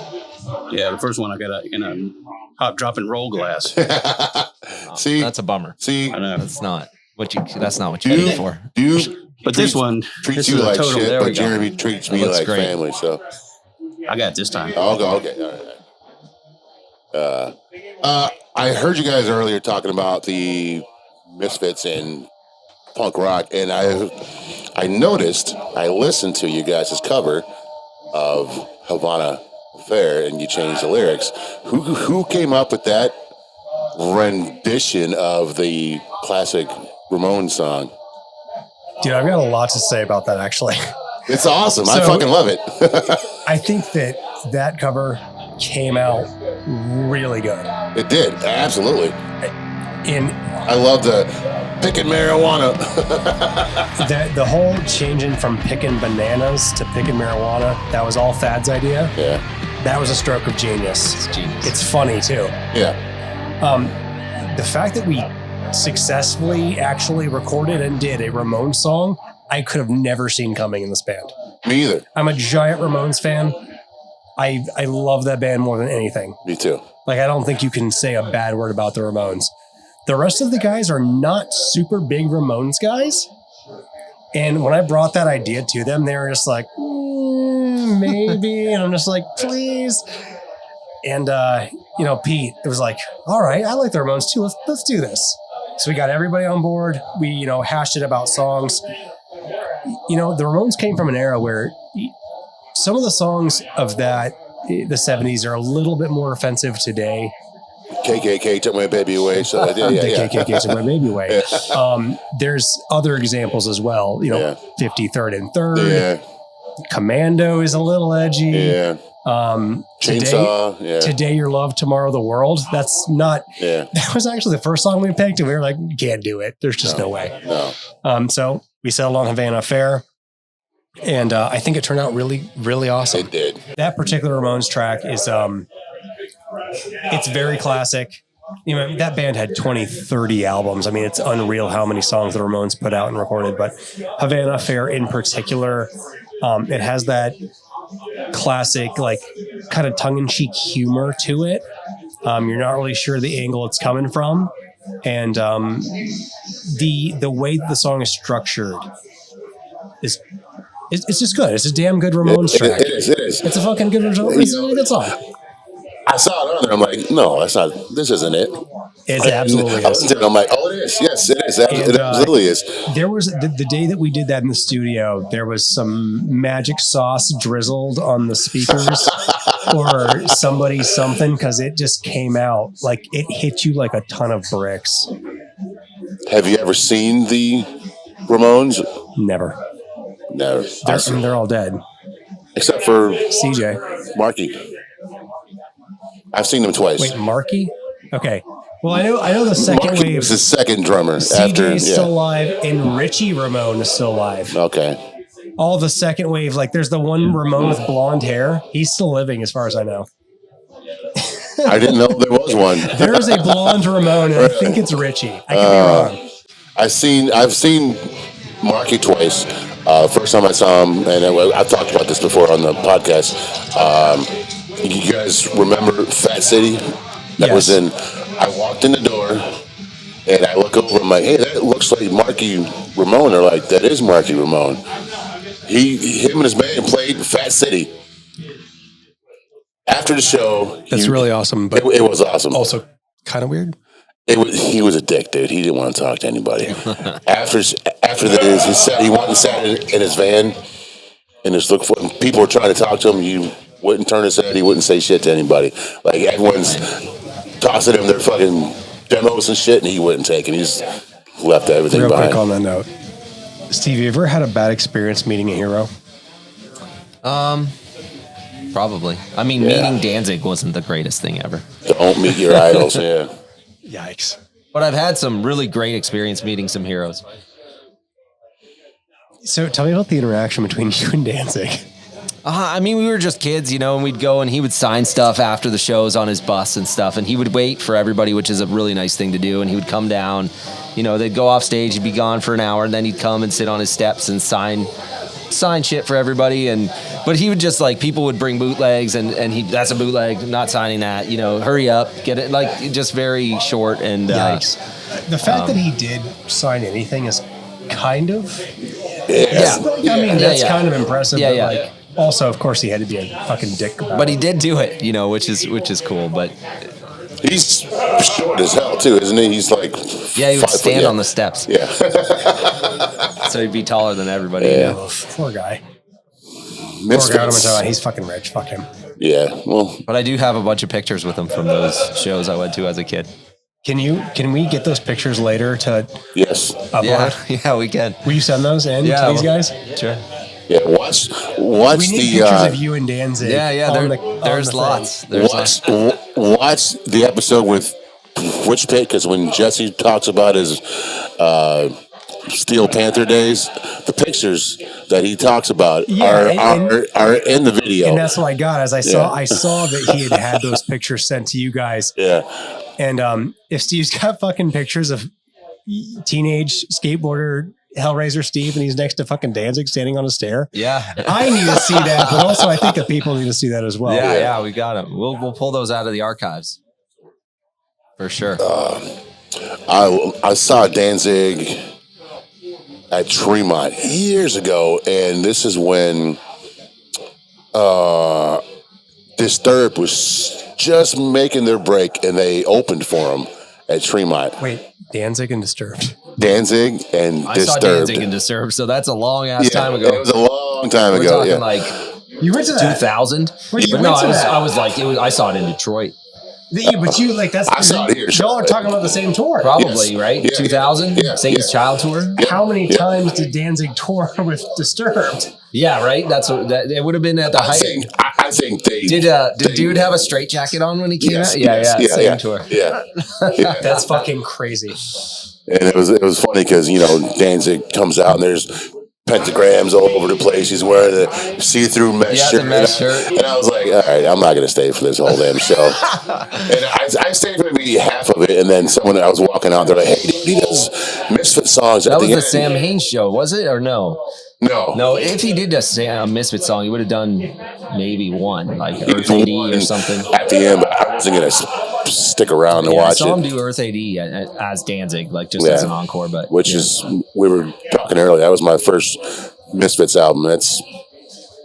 Yeah, the first one I got in a hop, drop, and roll glass. See, That's a bummer. see, I know. That's not what you paid for. dude But this one treats this you is a like total. shit, there we but go. Jeremy treats That me looks like great. family. So, I got it this time. okay, all right. I heard you guys earlier talking about the Misfits and punk rock, and I noticed, I listened to you guys' cover of Havana Affair, and you changed the lyrics. Who came up with that rendition of the classic Ramones song? Dude, I've got a lot to say about that, actually. It's awesome. I So- fucking love it. I think that cover came out really good. It did, absolutely. And I love the picking marijuana. the whole changing from picking bananas to picking marijuana, that was all Thad's idea. Yeah, That was a stroke of genius. It's genius. It's funny, too. yeah. The fact that we successfully actually recorded and did a Ramones song, I could have never seen coming in this band. Me either. I'm a giant Ramones fan. I love that band more than anything. Me too. Like, I don't think you can say a bad word about the Ramones. The rest of the guys are not super big Ramones guys. And when I brought that idea to them, they were just like, maybe. And I'm just like, please. And, Pete, it was like, all right, I like the Ramones too. Let's do this. So we got everybody on board. We, hashed it about songs. The Ramones came from an era where some of the songs of the 70s are a little bit more offensive today. KKK took my baby away. So I did. The Yeah. KKK took my baby away. There's other examples as well. Yeah. 53rd and 3rd. Yeah. Commando is a little edgy. Yeah. Chainsaw. Yeah. Today Your Love, Tomorrow the World. That's not. Yeah. That was actually the first song we picked, and we were like, we can't do it. There's just no way. No. So we settled on Havana Affair, and I think it turned out really, really awesome. It did. That particular Ramones track is it's very classic. That band had 20, 30 albums. I mean, it's unreal how many songs the Ramones put out and recorded, but Havana Affair in particular, it has that classic, like, kind of tongue-in-cheek humor to it. You're not really sure the angle it's coming from. And the way that the song is structured is it's just good. It's a damn good Ramones track. It is. It's a fucking good Ramones. It's a good song. I saw it on there. I'm like, no, that's not. This isn't it. It absolutely I is. listened to it, I'm like, oh, it is. Yes, it is. It And, absolutely is. There was the day that we did that in the studio, there was some magic sauce drizzled on the speakers or something, because it just came out like it hit you like a ton of bricks. Have you ever seen the Ramones? Never. No. They're all dead. Except for CJ. Marky. I've seen them twice. Wait, Marky? Okay. Well, I know the second Marky wave. was the second drummer. CJ is still alive, and Richie Ramone is still alive. Okay. All the second wave, like there's the one Ramone with blonde hair. He's still living, as far as I know. I didn't know there was one. There is a blonde Ramone, and I think it's Richie. I could be wrong. I've seen Marky twice. First time I saw him, and I've talked about this before on the podcast. You guys remember Fat City? That was in. I walked in the door, and I look over. I'm like, "Hey, that looks like Marky Ramone." They're like, "That is Marky Ramone." Him and his band played Fat City. After the show, That's really awesome. But it was awesome. also kind of weird. He was a dick, dude. He didn't want to talk to anybody. after this, he went and sat in his van and just looked for him. People were trying to talk to him. He wouldn't turn his head. He wouldn't say shit to anybody. Like everyone's tossing him their fucking demos and shit, and he wouldn't take it. He just left everything Real behind. quick on that note, Steve, you ever had a bad experience meeting a hero? Probably. I mean, meeting Danzig wasn't the greatest thing ever. Don't meet your idols, yeah. Yikes. But I've had some really great experience meeting some heroes. So tell me about the interaction between you and Danzig. I mean, we were just kids, you know, and we'd go and he would sign stuff after the shows on his bus and stuff. And he would wait for everybody, which is a really nice thing to do. And he would come down, you know, they'd go off stage, he'd be gone for an hour, and then he'd come and sit on his steps and sign shit for everybody. But he would just like, people would bring bootlegs and that's a bootleg, not signing that, you know, hurry up, get it, like just very short. And Yikes. The fact that he did sign anything is kind of, that's kind of impressive. Yeah, but yeah. Like, also, of course, he had to be a fucking dick about but it. he did do it, you know, which is cool. But He's short as hell, too, isn't he? He's like... yeah, he would 5 foot, stand on the steps. Yeah. So he'd be taller than everybody. Yeah. You know? Poor guy. Misfits. Poor guy, what am I talking about? He's fucking rich. Fuck him. Yeah, well... But I do have a bunch of pictures with him from those shows I went to as a kid. Can we get those pictures later to Yes. upload? Yeah, we can. Will you send those in to these guys? Sure. Yeah, watch We need the... pictures of you and Danzig. Yeah, there's lots. There's Watch the episode with Witch Pit, because when Jesse talks about his Steel Panther days, the pictures that he talks about are in the video. And that's what I got. As I saw that he had those pictures sent to you guys. Yeah. And if Steve's got fucking pictures of teenage skateboarder Hellraiser Steve and he's next to fucking Danzig standing on a stair, I need to see that. But also, I think the people need to see that as well. Yeah, we got them. We'll pull those out of the archives for sure. I saw Danzig at Tremont years ago, and this is when Disturbed was just making their break, and they opened for him at Tremont. Wait, Danzig and Disturbed. Danzig and I Disturbed. saw Danzig and Disturbed, so that's a long ass time ago. It was a long time We're ago. talking Yeah. like You went to that? 2000. Wait, you But no, went to that? I saw it in Detroit. But you like that's. I saw it here. Y'all are talking about the same tour. Probably, Yes. right? Yeah. 2000? Yeah. Satan's Yeah. Child Tour? How many times did Danzig tour with Disturbed? Yeah, right? That's what it would have been at the height. I think they Did Dude have a straight jacket on when he came out? Yeah, same tour. Yeah. That's fucking crazy. And it was funny because, you know, Danzig comes out and there's pentagrams all over the place. He's wearing a see-through mesh shirt. the mesh shirt. And I was like, all right, I'm not going to stay for this whole damn show. And I stayed for maybe half of it. And then I was walking out, they're like, hey, dude, he does Misfit songs at That the was end. the Sam Haines show, was it? Or no? No, if he did a Misfit song, he would have done maybe one, like Earth AD or something. At the end, but I wasn't going to stick around and I watch saw him it. do Earth AD as Danzig, like just as an encore. But We were talking earlier, that was my first Misfits album. That's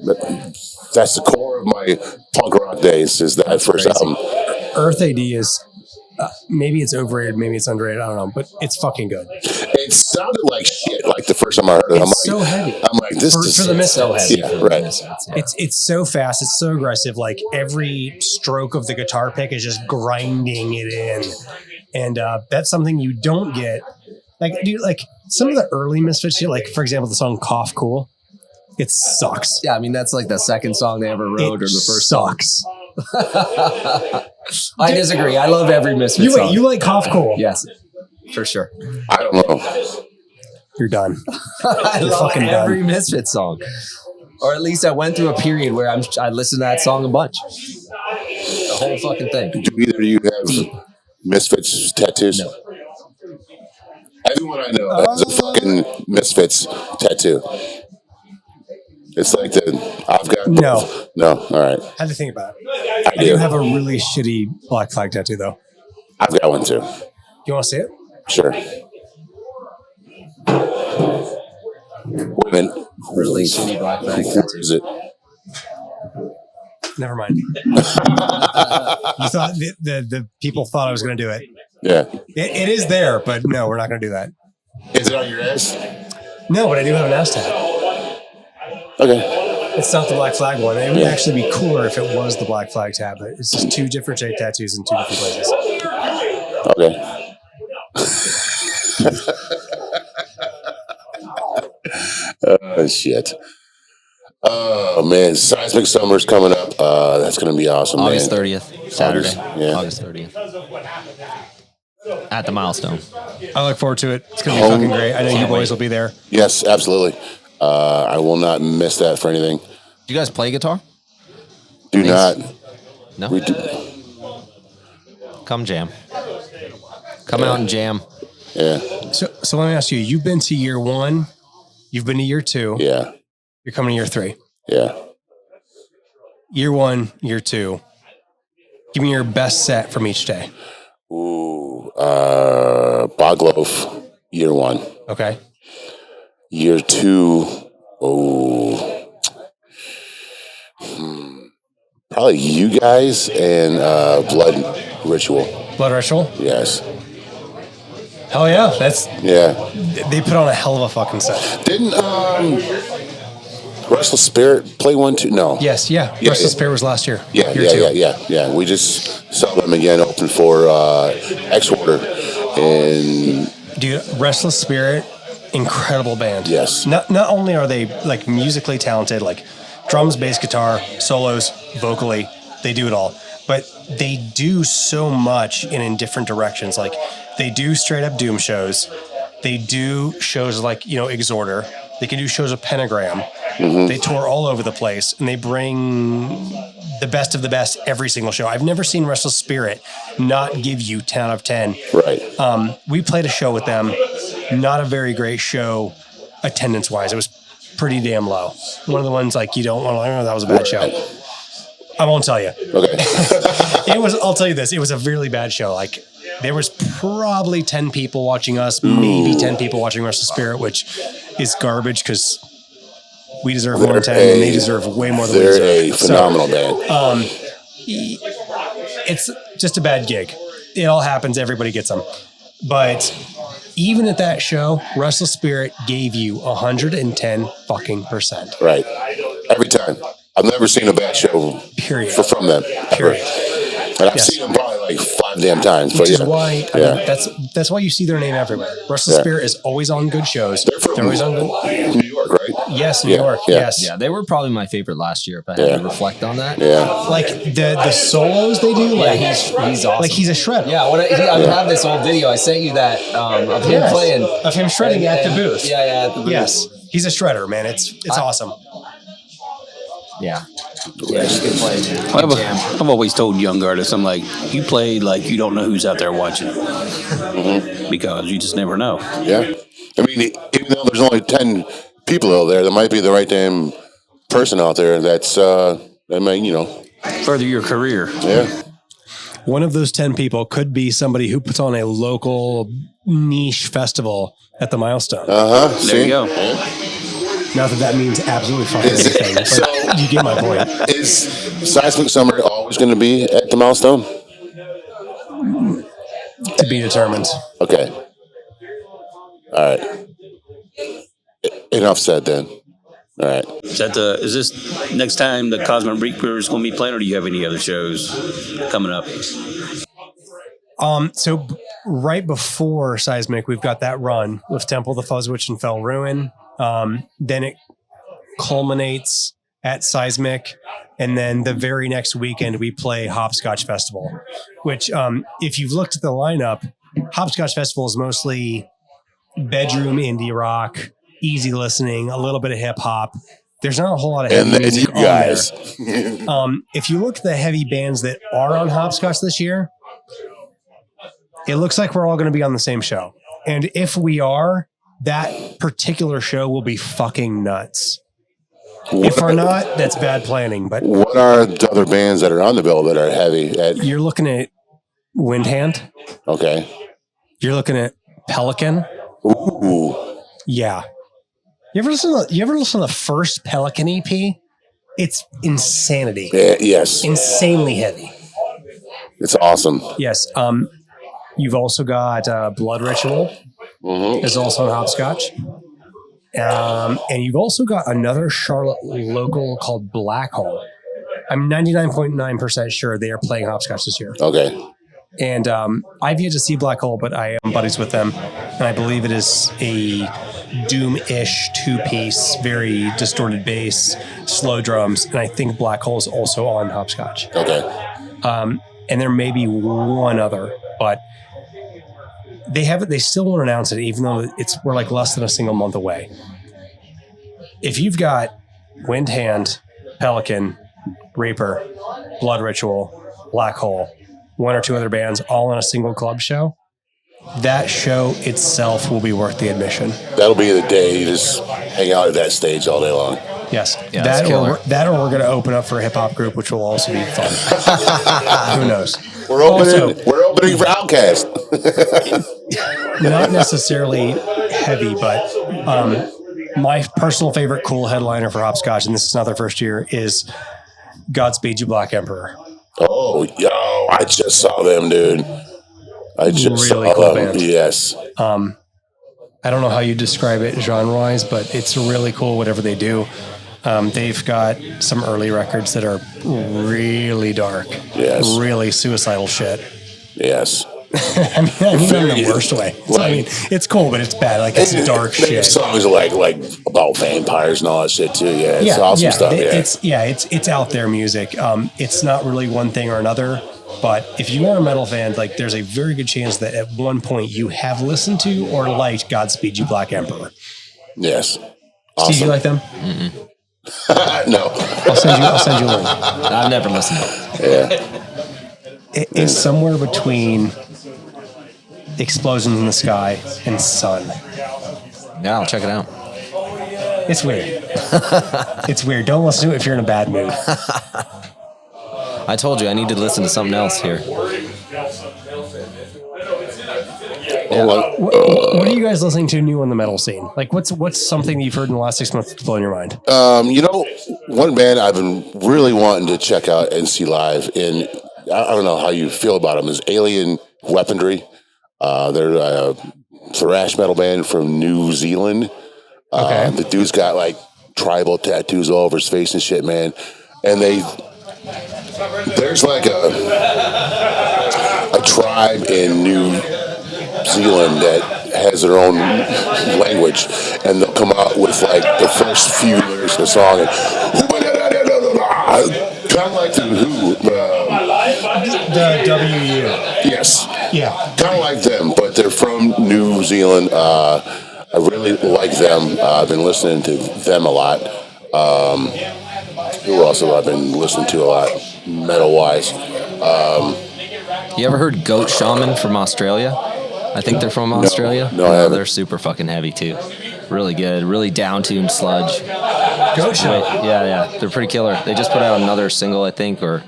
the core of my punk rock days, is that first album. Earth AD is maybe it's overrated, maybe it's underrated. I don't know, but it's fucking good. It sounded like shit, like the first time I heard it. It's so heavy. I'm like, this is for the Misfits. so heavy. Yeah, for the right. Misfits, yeah. It's so fast. It's so aggressive. Like every stroke of the guitar pick is just grinding it in, and that's something you don't get. Like, dude, like some of the early Misfits shit. Like, for example, the song "Cough Cool." It sucks. Yeah, I mean that's like the second song they ever wrote, or the first sucks. I disagree. I love every Misfits song. You like "Cough Cool"? Yes, for sure. I don't know. You're done. I You're love fucking every done. Misfits song. Or at least I went through a period where I listened to that song a bunch. The whole fucking thing. Do either of you have Misfits tattoos? No. Everyone I know has a fucking Misfits tattoo. It's like I've got No. No, all right. I had to think about it. I I do do. have a really shitty Black Flag tattoo, though. I've got one too. You want to see it? Sure. Wait a minute. Really shitty Black Flag Where is it? Never mind. You thought the people thought I was going to do it. Yeah. It is there, but no, we're not going to do that. Is it on your ass? No, but I do have an ass tat. Okay. It's not the Black Flag one. It would actually be cooler if it was the Black Flag tab, but it's just 2 different shaped tattoos in 2 different places. Okay. Oh, shit. Oh, man. Seismic Summer's coming up. That's going to be awesome, August man. 30th, Saturday. August 30th. At the Milestone. I look forward to it. It's going to be fucking great. I know you boys will be there. Yes, absolutely. I will not miss that for anything. Do you guys play guitar? Do not. No? We do. Come jam. Come out and jam. Yeah. So let me ask you, you've been to year 1, you've been to year 2, Yeah. you're coming to year 3. Yeah. Year 1, year 2. Give me your best set from each day. Ooh. Bogloaf, year 1. Okay. Year 2. Probably you guys and Blood Ritual. Blood Ritual? Yes. Hell yeah. Yeah. They put on a hell of a fucking set. Didn't Restless Spirit play one too? No. Yes, yeah. Restless Spirit was last year. Yeah. We just saw them again, open for X Order, and dude, Restless Spirit, incredible band. Yes. Not only are they like musically talented, like drums, bass, guitar, solos, vocally, they do it all. But they do so much in different directions. Like they do straight up doom shows. They do shows like, Exhorter. They can do shows of Pentagram. Mm-hmm. They tour all over the place, and they bring the best of the best every single show. I've never seen Restless Spirit not give you 10 out of 10. Right. We played a show with them. Not a very great show attendance-wise. It was pretty damn low. One of the ones like you don't want to learn. That was a bad show. I won't tell you. Okay. I'll tell you this. It was a really bad show. Like there was probably 10 people watching us, maybe 10 people watching Restless Spirit, which is garbage because we deserve more than 10 and they deserve way more than we deserve. They're a phenomenal band. It's just a bad gig. It all happens. Everybody gets them. But even at that show, Restless Spirit gave you 110 fucking %. Right. Every time. I've never seen a bad show. Period. From them. Period. And I've seen them probably like 5 damn times. Which is why that's why you see their name everywhere. Restless Spirit is always on good shows. They're always on good. New York, right? Yes, New York. Yes. Yeah, they were probably my favorite last year. If I had to reflect on that. Yeah. Like the solos they do. Like he's awesome. Like he's a shredder. Yeah. I have this old video. I sent you that of him playing, of him shredding at the booth. Yeah, at the booth. Yes, he's a shredder, man. It's awesome. Yeah. Yeah, you can play. I've always told young artists, I'm like, you play like you don't know who's out there watching, because you just never know. Yeah, I mean, even though there's only 10 people out there, there might be the right damn person out there that's that might further your career. Yeah. One of those 10 people could be somebody who puts on a local niche festival at the Milestone. There you go. Yeah. Not that means absolutely fucking anything, but So, you get my point. Is Seismic Summer always going to be at the Milestone? To be determined. Okay. All right. Enough said then. All right. Is this next time the Cosmic Reaper is going to be playing, or do you have any other shows coming up? So right before Seismic, we've got that run with Temple, the Fuzz Witch, and Fell Ruin. Then it culminates at Seismic, and then the very next weekend we play Hopscotch Festival, which if you've looked at the lineup, Hopscotch Festival is mostly bedroom indie rock, easy listening, a little bit of hip hop. There's not a whole lot of heavy music you guys. on there. If you look at the heavy bands that are on Hopscotch this year, it looks like we're all going to be on the same show. And if we are, that particular show will be fucking nuts. If we're not, that's bad planning. But what are the other bands that are on the bill that are heavy? You're looking at Windhand. Okay. You're looking at Pelican. Ooh. Yeah. You ever listen to the first Pelican EP? It's insanity. Yeah, yes. Insanely heavy. It's awesome. Yes. You've also got Blood Ritual. Is also on hopscotch. And you've also got another Charlotte local called Black Hole. I'm 99.9% sure they are playing hopscotch this year. Okay. And I've yet to see Black Hole, but I am buddies with them. And I believe it is a doom-ish two-piece, very distorted bass, slow drums. And I think Black Hole is also on hopscotch. Okay. And there may be one other, but they still won't announce it, even though we're like less than a single month away. If you've got Wind Hand, Pelican, Reaper, Blood Ritual, Black Hole, one or two other bands all on a single club show, that show itself will be worth the admission. That'll be the day you just hang out at that stage all day long. Yes. Yeah, that or we're going to open up for a hip hop group, which will also be fun. Who knows? We're opening for Outkast. Not necessarily heavy, but my personal favorite cool headliner for hopscotch, and this is not their first year, is Godspeed You Black Emperor. Oh, yo, I just saw them, dude. I just Really saw cool them. band. Yes. I don't know how you describe it genre-wise, but it's really cool, whatever they do. They've got some early records that are really dark. Yes. Really suicidal shit. Yes. I mean in the worst way. So, I mean, it's cool, but it's bad. Like, it's dark They have shit. songs like about vampires and all that shit too. Yeah, it's awesome stuff. It's out there music. It's not really one thing or another, but if you are a metal fan, like, there's a very good chance that at one point you have listened to or liked Godspeed You Black Emperor. Yes. Awesome. Steve, you like them? No. I'll send you a link. I've never listened to it. Yeah. It's somewhere between Explosions in the Sky and Sun. Yeah, I'll check it out. It's weird. It's weird. Don't listen to it if you're in a bad mood. I told you I need to listen to something else here. What are you guys listening to new on the metal scene? Like, what's something that you've heard in the last 6 months that's blowing your mind? One band I've been really wanting to check out and see live, and I don't know how you feel about them, is Alien Weaponry. They're a thrash metal band from New Zealand. Okay. The dude's got like tribal tattoos all over his face and shit, man. And there's like a tribe in New Zealand that has their own language, and they'll come out with like the first few lyrics of the song, and kind of like the Who. The WU. Yes. Yeah. Kind of like them, but they're from New Zealand. I really like them. I've been listening to them a lot. Who else have I been listening to a lot, metal-wise? You ever heard Goat Shaman from Australia? I think they're from Australia. No, I haven't. They're super fucking heavy too. Really good, really down-tuned sludge. Goat Shaman. Yeah, they're pretty killer. They just put out another single, I think, or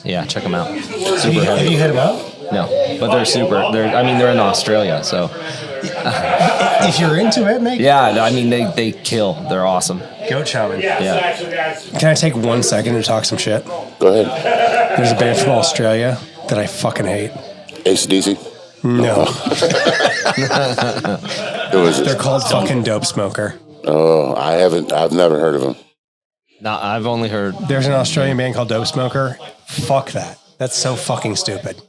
yeah, check them out. Super Have heavy. you hit them up? No, but they're super. They're in Australia, so If you're into it, make yeah. I mean, they kill. They're awesome. Goat Shaman. Yeah. Can I take 1 second to talk some shit? Go ahead. There's a band from Australia that I fucking hate. AC/DC? No. They're called fucking Dope Smoker. Oh, I've never heard of them. No, I've only heard. There's an Australian band called Dope Smoker. Fuck that. That's so fucking stupid.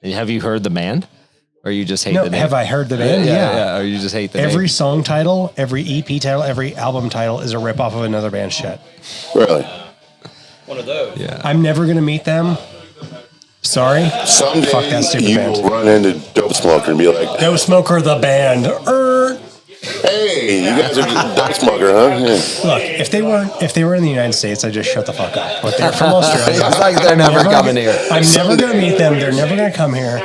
Have you heard the band, or you just hate No, the name? have I heard the band? Yeah. Or you just hate the name? Every song title, every EP title, every album title is a ripoff of another band's shit. Really? One of those. Yeah. I'm never going to meet them. Sorry. Someday Fuck that stupid you band. will run into Dope Smoker and be like, Dope Smoker, the band. hey, you guys are Dope Smoker, huh? Yeah. Look, if they were in the United States, I'd just shut the fuck up. But they're from Australia. It's like they're never coming here. I'm never going to meet them. They're never going to come here.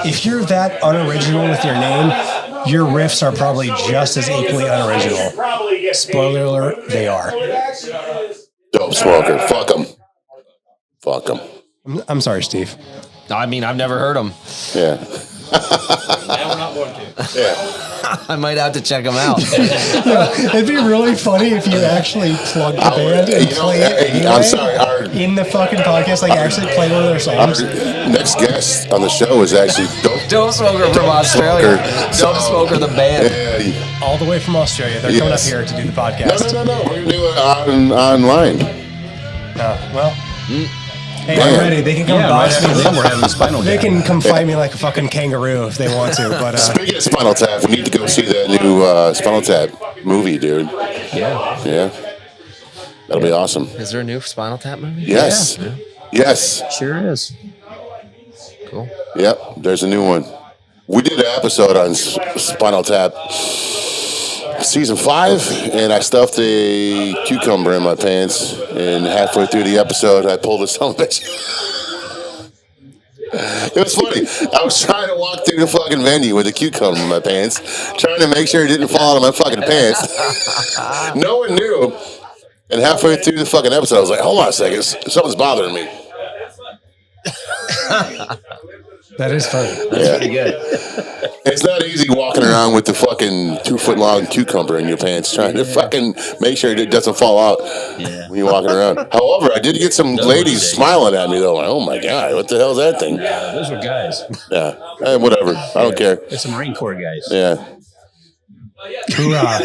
If you're that unoriginal with your name, your riffs are probably just as equally unoriginal. Spoiler alert, they are. Dope Smoker. Fuck them. Fuck them. I'm sorry, Steve. I mean, I've never heard them. Yeah. Now we're not going to. Yeah. I might have to check them out. It'd be really funny if you actually plugged the band and play it anyway I'm sorry. in the fucking podcast, like actually play one of their songs. Our next guest on the show is actually Dope Smoker from Australia. Dope Smoker, the band. Yeah. All the way from Australia. They're coming up here to do the podcast. No. We're going to do it online. Well, hey, I'm ready. They can come Yeah, right box after me. them, we're having Spinal They Tap. can come fight me like a fucking kangaroo if they want to. But Speaking of Spinal Tap, we need to go see that new Spinal Tap movie, dude. Yeah. That'll be awesome. Is there a new Spinal Tap movie? Yes. Yeah. Yes. Sure is. Cool. Yep. There's a new one. We did an episode on Spinal Tap season 5, and I stuffed a cucumber in my pants, and halfway through the episode, I pulled a son of a bitch. It was funny. I was trying to walk through the fucking venue with a cucumber in my pants, trying to make sure it didn't fall out of my fucking pants. No one knew. And halfway through the fucking episode, I was like, hold on a second. Something's bothering me. that is funny. Yeah. Pretty good. It's not easy walking around with the fucking 2-foot-long cucumber in your pants, trying to fucking make sure it doesn't fall out when you're walking around. However, I did get some ladies smiling at me, though. Like, oh, my God, what the hell is that thing? Yeah, those were guys. Yeah. Whatever. I don't care. It's some Marine Corps guys. Yeah. Hoorah.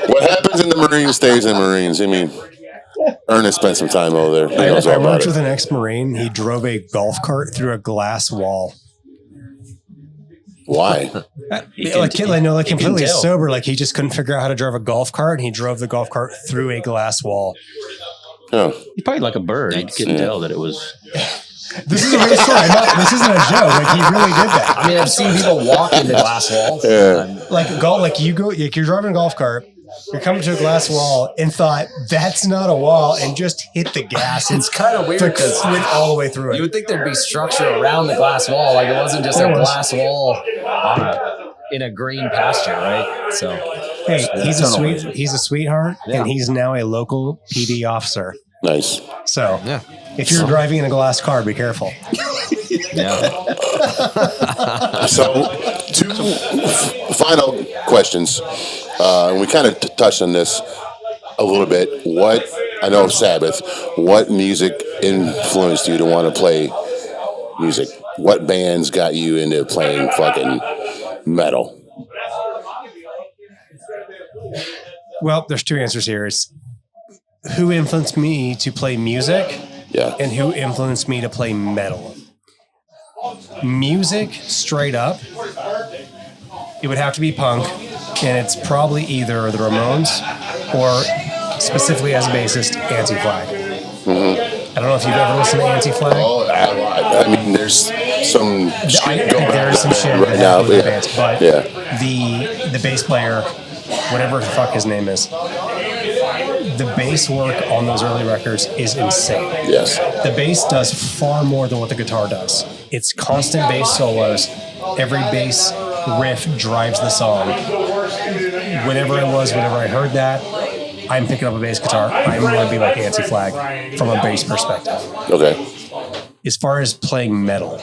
What happens in the Marines stays in the Marines. I mean, Ernest spent some time over there. He knows all I about worked with it. an ex-Marine. He drove a golf cart through a glass wall. Why? Like can completely tell. sober. Like he just couldn't figure out how to drive a golf cart, and he drove the golf cart through a glass wall. Oh. He's probably like a bird. You couldn't tell that it was. This is a real story. This isn't a joke. Like he really did that. I mean, I've seen people walk into glass walls. Yeah. You're driving a golf cart. You're coming to a glass wall and thought that's not a wall, and just hit the gas. It's kind of weird because went all the way through it. you would think there'd be structure around the glass wall, like it wasn't just a glass wall in a green pasture, right? So, Hey, he's a sweetheart, and he's now a local PD officer. Nice. So, if you're driving in a glass car, be careful. So, 2 final questions. And we kind of touched on this a little bit. I know of Sabbath. What music influenced you to want to play music? What bands got you into playing fucking metal? Well, there's 2 answers here. It's who influenced me to play music and who influenced me to play metal. Music, straight up, it would have to be punk, and it's probably either the Ramones or, specifically as a bassist, Anti-Flag. I don't know if you've ever listened to Anti-Flag. Oh, I mean, there's some shit going on There's some shit right now. with the bands, but Yeah. the bass player, whatever the fuck his name is, the bass work on those early records is insane. Yes. The bass does far more than what the guitar does. It's constant bass solos. Every bass riff drives the song. Whenever I heard that, I'm picking up a bass guitar. I'm going to be like Anti-Flag from a bass perspective. Okay. As far as playing metal,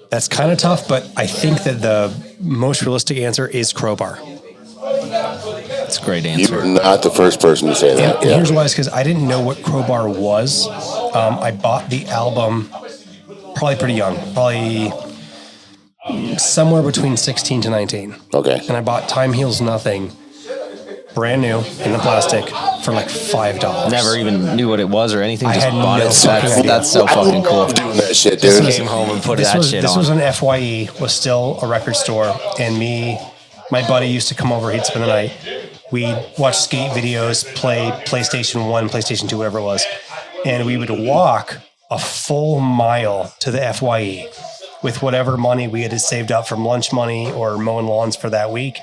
that's kind of tough, but I think that the most realistic answer is Crowbar. that's a great answer. You're not the first person to say that. And here's why: is because I didn't know what Crowbar was. I bought the album probably pretty young, probably somewhere between 16 to 19. Okay. And I bought Time Heals Nothing, brand new in the plastic, for like $5. Never even knew what it was or anything. I Just had bought no it. fucking idea. That's so fucking cool. Doing that shit, Just dude. came home and put This on. was an FYE, was still a record store, and my buddy used to come over. He'd spend the night. We'd watch skate videos, play PlayStation 1, PlayStation 2, whatever it was, and we would walk a full mile to the FYE with whatever money we had saved up from lunch money or mowing lawns for that week.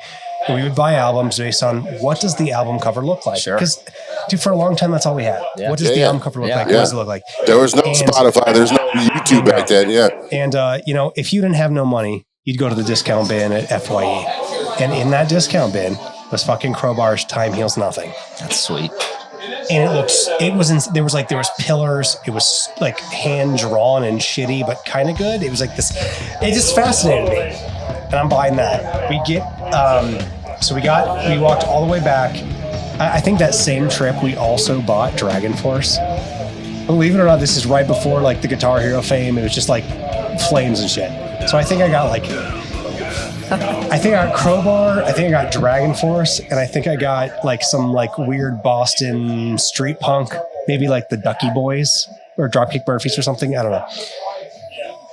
And we would buy albums based on what does the album cover look like? Sure. Because, dude, for a long time, that's all we had. What does the album cover look like? What does it look like? There was no Spotify. There's no YouTube back then. Yeah. And, if you didn't have no money, you'd go to the discount bin at FYE. And in that discount bin was fucking Crowbar's Time Heals Nothing. That's sweet. and there was pillars. It was like hand drawn and shitty, but kind of good. It was like this. It just fascinated me, and I'm buying that. We walked all the way back. I think that same trip we also bought Dragon Force. Believe it or not, this is right before like the Guitar Hero fame. It was just like flames and shit. So I think I got Crowbar, I think I got Dragon Force, and I think I got like some like weird Boston street punk, maybe like the Ducky Boys or Dropkick Murphys or something. I don't know.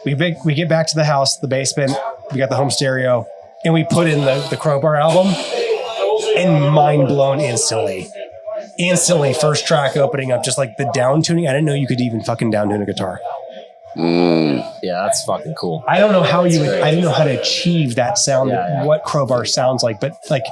We get back to the house, the basement, we got the home stereo, and we put in the Crowbar album, and mind blown instantly. Instantly, first track opening up, just like the down tuning. I didn't know you could even fucking down tune a guitar. Yeah, that's fucking cool. I don't know how I didn't know how to achieve that sound, what Crowbar sounds like, but like,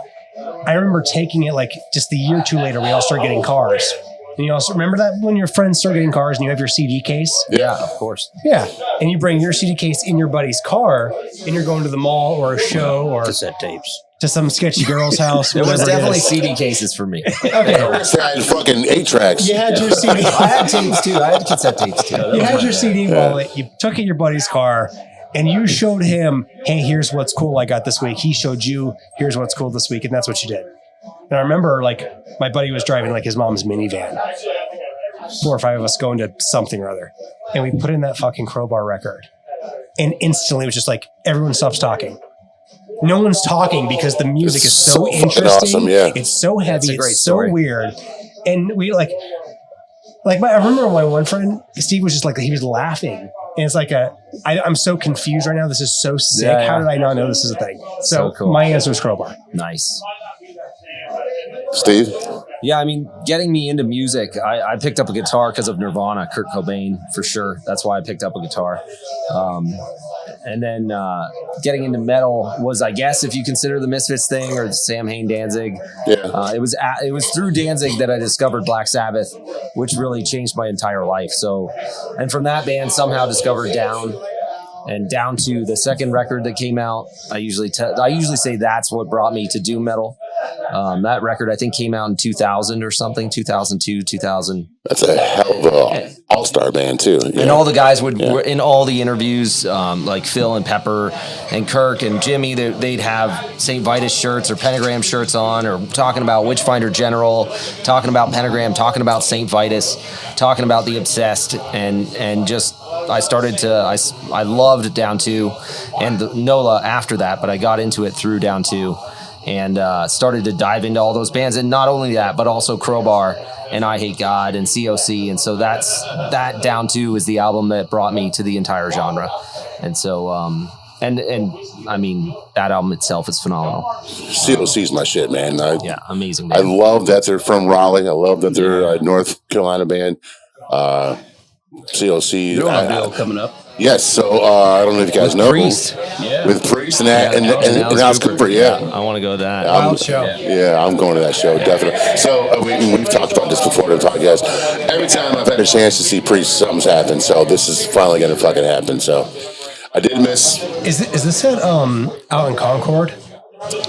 I remember taking it like just the year or two later, we all started getting cars. And you also remember that when your friends start getting cars and you have your CD case? Yeah, of course. Yeah. And you bring your CD case in your buddy's car and you're going to the mall or a show or cassette tapes to some sketchy girl's house. There was definitely CD cases for me. Okay. I had fucking 8 tracks. You had your CD. I had tapes too. I had cassette tapes too. You had your CD wallet. You took it in your buddy's car and you showed him, hey, here's what's cool I got this week. He showed you, here's what's cool this week. And that's what you did. And I remember like my buddy was driving like his mom's minivan. 4 or 5 of us going to something or other. And we put in that fucking Crowbar record. And instantly it was just like, everyone stops talking. No one's talking because the music is so interesting. Awesome, yeah. It's so heavy. It's so story. weird. And we I remember my one friend, Steve, was just like, he was laughing. And it's like I'm so confused right now. This is so sick. Yeah. How did I not know this is a thing? So cool. My answer is Crowbar. Nice. Steve? Yeah, I mean, getting me into music, I picked up a guitar because of Nirvana, Kurt Cobain, for sure. That's why I picked up a guitar. And then getting into metal was, I guess, if you consider the Misfits thing or the Sam Hain Danzig. Yeah. It was through Danzig that I discovered Black Sabbath, which really changed my entire life. So, and from that band, somehow discovered Down. And Down to the second record that came out, I usually say that's what brought me to doom metal. That record, I think, came out in 2000 or something, 2002, 2000. That's a hell of a all-star band, too. Yeah. And all the guys were in all the interviews, like Phil and Pepper and Kirk and Jimmy, they'd have St. Vitus shirts or Pentagram shirts on, or talking about Witchfinder General, talking about Pentagram, talking about St. Vitus, talking about The Obsessed, and just I loved Down 2 and the NOLA after that, but I got into it through Down 2 and started to dive into all those bands. And not only that, but also Crowbar and I Hate God and COC. And so that Down 2 is the album that brought me to the entire genre. And so, and I mean, that album itself is phenomenal. COC's my shit, man. Amazing. I love that they're from Raleigh. I love that they're a North Carolina band. COC. You're on a bill coming up. Yes, so I don't know if you guys know. Priest. Yeah. With Priest and Alice Cooper, yeah. I want to go to that. Wild show. Yeah, I'm going to that show, definitely. So we've talked about this before in the podcast. Every time I've had a chance to see Priest, something's happened. So this is finally going to fucking happen. So I did miss. Is this at out in Concord?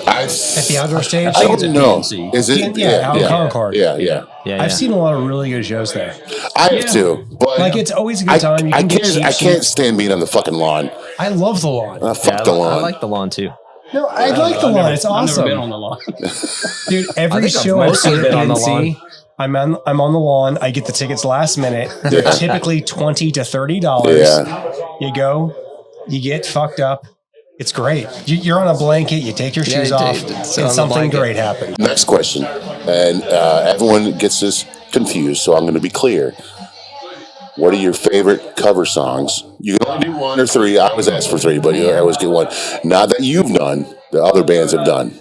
At the outdoor stage? I don't know. PNC. Is it? Yeah, out in Concord. Yeah. I've seen a lot of really good shows there. I have too. But Like, it's always a good time. You I can get cheap can't seats. stand being on the fucking lawn. I love the lawn. Fuck the lawn. I like the lawn too. No, I like the lawn. It's I've awesome. never been on the lawn. Dude, every think I've show I've mostly seen at been on the PNC, I'm on the lawn. I get the tickets last minute. They're typically $20 to $30. Yeah. You go, you get fucked up. It's great. You're on a blanket. You take your shoes off, sit and on the something blanket. great happens. Next question. And everyone gets this confused, so I'm going to be clear. What are your favorite cover songs? You can only do 1 or 3. I always ask for 3, but I always get 1. Not that you've done, the other bands have done.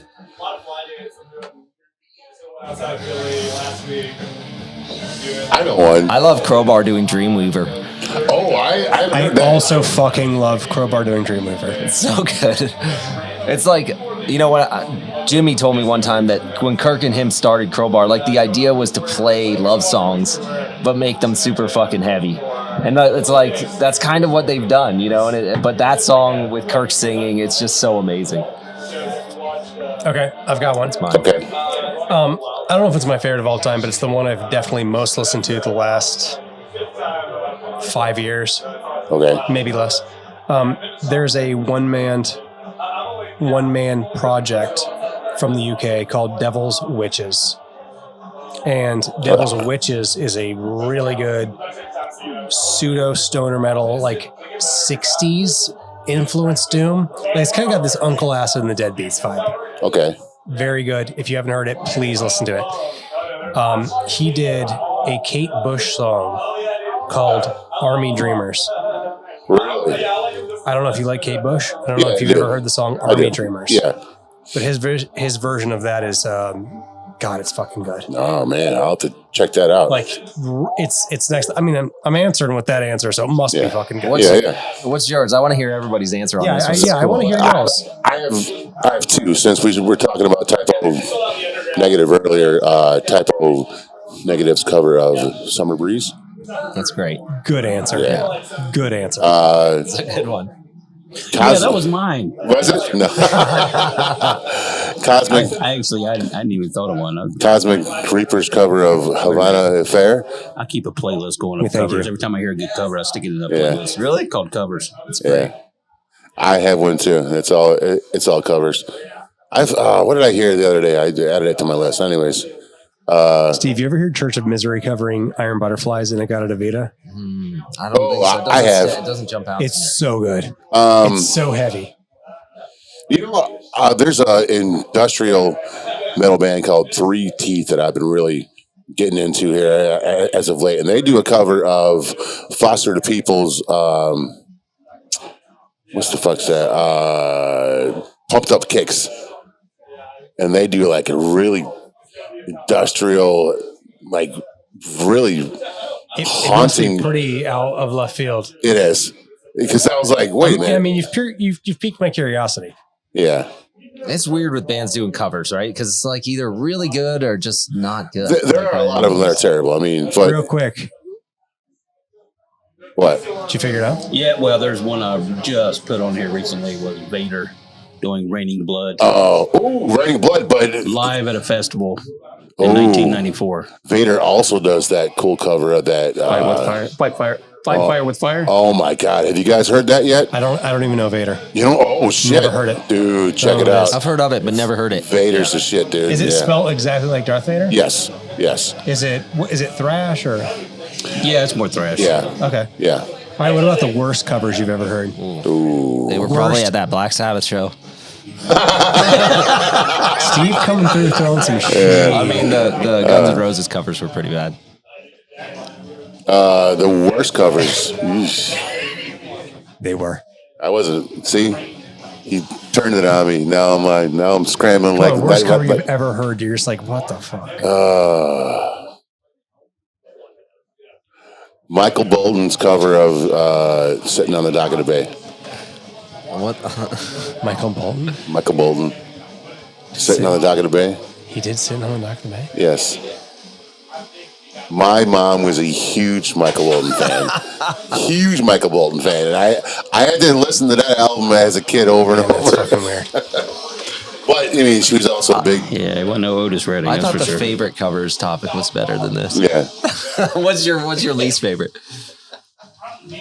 I know one. I love Crowbar doing Dreamweaver. Oh, I I also fucking love Crowbar doing Dreamweaver. It's so good. It's like, you know what? Jimmy told me one time that when Kirk and him started Crowbar, like the idea was to play love songs, but make them super fucking heavy. And it's like, that's kind of what they've done, you know? But that song with Kirk singing, it's just so amazing. Okay, I've got one. It's mine. Okay. I don't know if it's my favorite of all time, but it's the one I've definitely most listened to the last 5 years. Okay. Maybe less. There's a one-man project from the UK called Devil's Witches. And Devil's Witches is a really good pseudo stoner metal, like 60s influenced doom. Like it's kind of got this Uncle Acid and the Deadbeats vibe. Okay. Very good. If you haven't heard it, please listen to it. He did a Kate Bush song called Army Dreamers. Really? I don't know if you like Kate Bush. I don't know if you've ever heard the song Army Dreamers. Yeah. But his version of that is, God, it's fucking good. Oh man, I'll have to check that out. Like it's next. I mean, I'm answering with that answer, so it must be fucking good. What's yours? I want to hear everybody's answer on this one. I want to hear yours. I have two. Since we were talking about Typo Negative earlier, Typo Negative's cover of Summer Breeze. That's great. Good answer. Yeah. Good answer. That's a good one. Yeah, that was mine. Was it? No. Cosmic. I hadn't even thought of one. Cosmic Reaper's cover of Havana Affair. I keep a playlist going of covers. Every time I hear a good cover, I stick it in a playlist. Really? Called covers. It's great. Yeah. I have one too. It's all covers. What did I hear the other day? I added it to my list. Anyways. Steve, you ever heard Church of Misery covering Iron Butterflies in Agata Vita? I don't think so. I have. It doesn't jump out. It's so good. It's so heavy. You know, there's an industrial metal band called Three Teeth that I've been really getting into here as of late, and they do a cover of Foster the People's what's the fuck's that? Pumped Up Kicks, and they do like a really industrial, like really haunting. It pretty out of left field. It is, because I was like, wait a minute. I mean, you've piqued my curiosity. Yeah. It's weird with bands doing covers, right? Because it's like either really good or just not good. There are a lot of them that are terrible. I mean, but real quick. What? Did you figure it out? Yeah, well, there's one I just put on here recently was Vader doing Raining Blood. Raining Blood, but live at a festival in 1994. Vader also does that cool cover of that. Fight Fire with Fire. Oh my God! Have you guys heard that yet? I don't even know Vader. You know? Oh shit! Never heard it, dude. Check it out. I've heard of it, but never heard it. Vader's the shit, dude. Is it spelled exactly like Darth Vader? Yes. Is it thrash or? Yeah, it's more thrash. Yeah. Okay. Yeah. All right. What about the worst covers you've ever heard? Ooh. They were probably at that Black Sabbath show. Steve coming through throwing some shit. I mean, the Guns N' Roses covers were pretty bad. The worst covers. They were. I wasn't. See, he turned it on me. Now I'm scrambling like. The worst cover you've ever heard. You're just like, what the fuck? Michael Bolton's cover of "Sitting on the Dock of the Bay." What? Michael Bolton? Michael Bolton. Sitting on the Dock of the Bay? He did sit on the Dock of the Bay? Yes. My mom was a huge Michael Bolton fan. Huge Michael Bolton fan. And I had to listen to that album as a kid over and over. That's fucking weird. But, I mean, she was also a big... Yeah, it wasn't no Otis Redding. I thought the favorite covers topic was better than this. Yeah. What's your least favorite?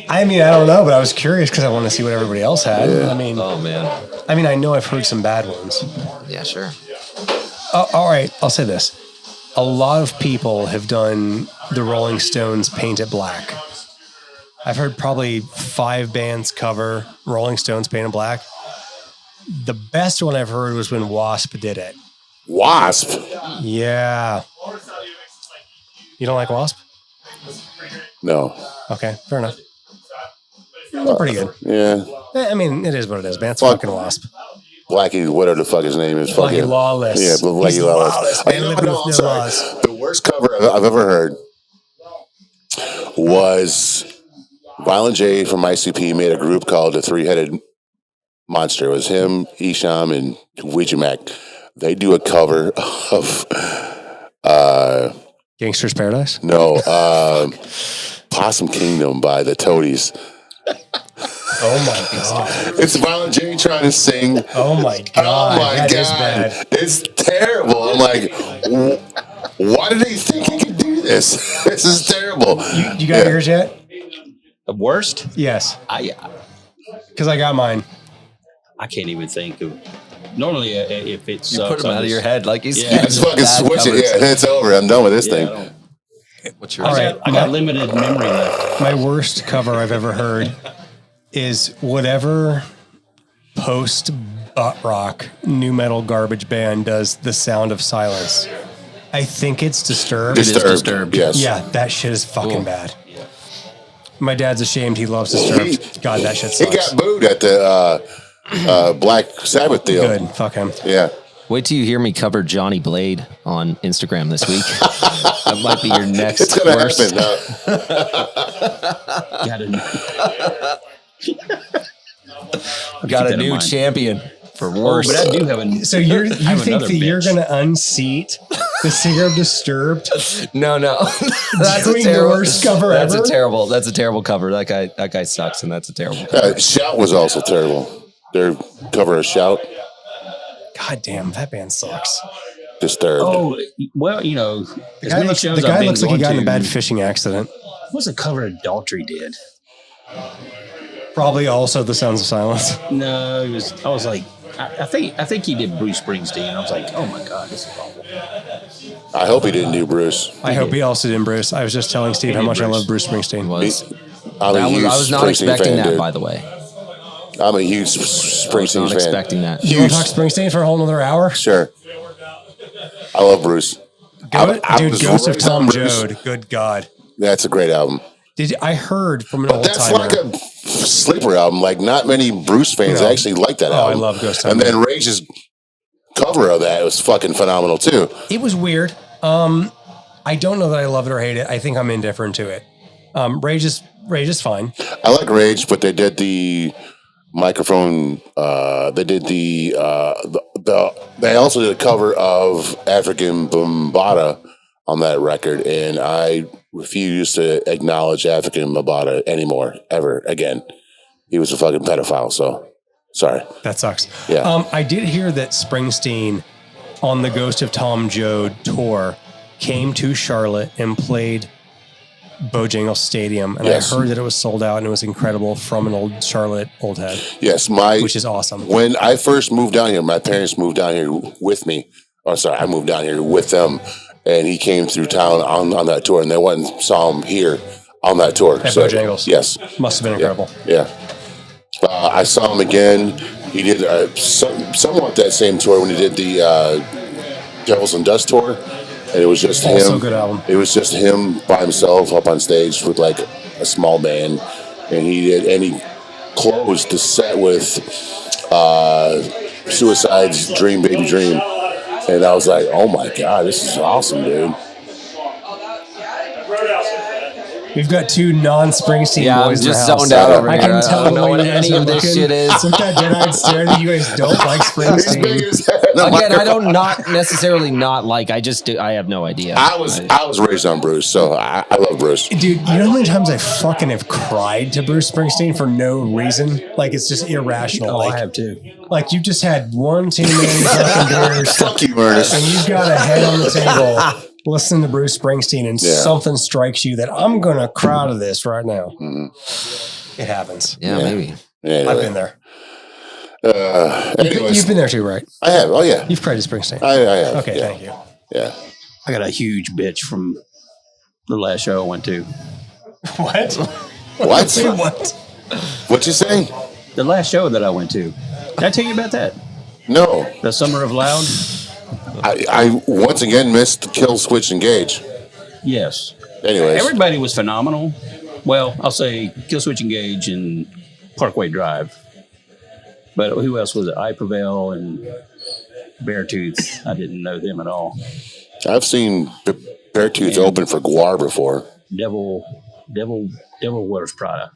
I mean, I don't know, but I was curious because I want to see what everybody else had. Yeah. I mean, oh man. I mean, I know I've heard some bad ones. Yeah, sure. All right, I'll say this: a lot of people have done the Rolling Stones "Paint It Black." I've heard probably 5 bands cover Rolling Stones "Paint It Black." The best one I've heard was when Wasp did it. Wasp? Yeah. You don't like Wasp? No. Okay, fair enough. They're pretty good. Yeah. I mean, it is what it is, man. It's fucking Wasp. Blackie, whatever the fuck his name is. Blackie Lawless. Yeah, Blackie Lawless. Man, living with no laws. The worst cover I've ever heard was Violent J from ICP made a group called the Three-Headed Monster. It was him, Isham, and Ouija Mac. They do a cover of Gangster's Paradise? No, Possum Kingdom by the Toadies. Oh my god. It's Violent J trying to sing. Oh my god. Oh my that god. is bad. It's terrible. I'm like, why did he think he could do this? This is terrible. You got yours yet? The worst? Yes. Because I got mine. I can't even think of. Normally, if it's You put them out of your head like he's Just fucking switch it. Yeah, it's over. I'm done with this thing. What's yours? All right. I got limited memory left. My worst cover I've ever heard is whatever post butt rock new metal garbage band does The Sound of Silence. I think it's Disturbed. Disturbed. Yes. Yeah, that shit is fucking bad. My dad's ashamed. He loves Disturbed. God, that shit sucks. He got booed at the Black Sabbath deal. Good. Fuck him. Yeah. Wait till you hear me cover Johnny Blade on Instagram this week. That might be your next It's going to worst. happen. Got a new champion for worst. But I do have a. So you have think another that you're bitch. going to unseat the singer of Disturbed? No. That's Doing the worst cover That's ever? That's a terrible cover. That guy sucks, and that's a terrible cover. Shout was also terrible. Their cover of Shout. God damn, that band sucks. Disturbed. Oh, well, The guy looks like he got in a bad fishing accident. What's the cover Adultery did? Probably also The Sounds of Silence. No, it was. I was like, I think he did Bruce Springsteen. I was like, oh my god, this is awful. I hope he didn't do Bruce. I hope he also did Bruce. I was just telling Steve how much I love Bruce Springsteen. I was not expecting that, by the way. I'm a huge I was Springsteen not fan. expecting that. You want to talk Springsteen for a whole nother hour? Sure. I love Bruce. Dude, Ghost of Tom Bruce. Joad. Good God. That's a great album. I heard from an old That's timer. like a sleeper album. Like, not many Bruce fans actually like that album. I love Ghost of And Tom then Rage's cover of that was fucking phenomenal too. It was weird. I don't know that I love it or hate it. I think I'm indifferent to it. Rage is fine. I like Rage, but they did the microphone. They did they also did a cover of African Bambaataa on that record, and I refuse to acknowledge African Bambaataa anymore, ever again. He was a fucking pedophile, so sorry. That sucks. Yeah. I did hear that Springsteen on the Ghost of Tom Joad tour came to Charlotte and played Bojangles Stadium, and Yes. I heard that it was sold out and it was incredible from an old Charlotte old head, Yes, which is awesome. When I first moved down here, my parents moved down here with me. Oh, sorry, I moved down here with them, and he came through town on that tour, and they went and saw him here on that tour. At Bojangles. Yes. Must have been incredible. Yeah. I saw him again. He did somewhat that same tour when he did the Devils and Dust tour, and it was just Also him. a good album. It was just him by himself up on stage with like a small band, and he closed the set with Suicide's "Dream Baby Dream," and I was like, "Oh my god, this is awesome, dude!" We've got two non-Springsteen Yeah, I'm boys in the just house. zoned out over I here. can I tell don't know the way what you guys any are of this looking. shit is. With that dead-eyed stare that you guys don't like Springsteen. Again, I don't not necessarily not like. I just do. I have no idea. I was raised on Bruce, so I love Bruce. Dude, you know how many times I fucking have cried to Bruce Springsteen for no reason? Like, it's just irrational. Oh, like, I have too. Like, you just had one too many fucking beers, Fuck you, Ernest. and you've got a head on the table listening to Bruce Springsteen, and something strikes you that I'm going to cry to this right now. Mm-hmm. It happens. Yeah, maybe. Anyway. I've been there. Anyways, You've been there too, right? I have. Oh yeah, You've cried to Springsteen. I have. Okay, yeah. thank you. Yeah. I got a huge bitch from the last show I went to. What? What? What? What you saying? The last show that I went to. Did I tell you about that? No. The Summer of Loud? I once again missed Kill Switch Engage. Yes. Anyways, Everybody was phenomenal. Well, I'll say Kill Switch Engage and Parkway Drive. But who else was it? I Prevail and Beartooth. I didn't know them at all. I've seen Beartooth open for Guar before. Devil Wears Prada.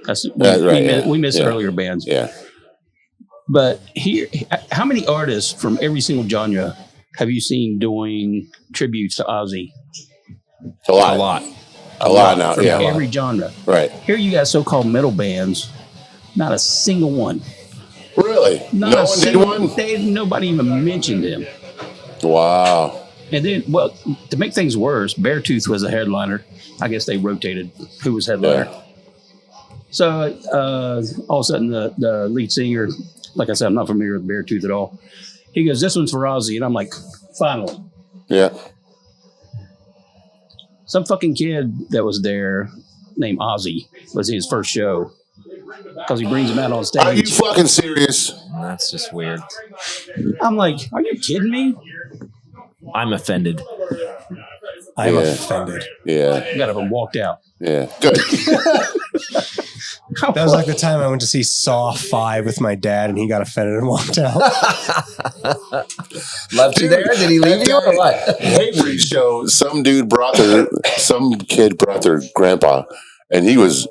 That's right, we missed yeah. earlier bands. Yeah. But here, how many artists from every single genre have you seen doing tributes to Ozzy? A lot now. From Yeah. every genre. Right. Here you got so-called metal bands Not a single one. Really? Not No a one did single one? Nobody even mentioned him. Wow. And then, well, to make things worse, Beartooth was a headliner. I guess they rotated who was headliner. Yeah. So all of a sudden, the lead singer, like I said, I'm not familiar with Beartooth at all. He goes, "This one's for Ozzy," and I'm like, "Finally." Yeah. Some fucking kid that was there named Ozzy was his first show because he brings him out on stage. Are you fucking serious? That's just weird. I'm like, "Are you kidding me?" I'm offended. I'm Yeah. offended. Yeah. Got up and walked out. Yeah. Good. That was like the time I went to see Saw 5 with my dad, and he got offended and walked out. Left you there? Did he leave you or what? Every show, some kid brought their grandpa, and he was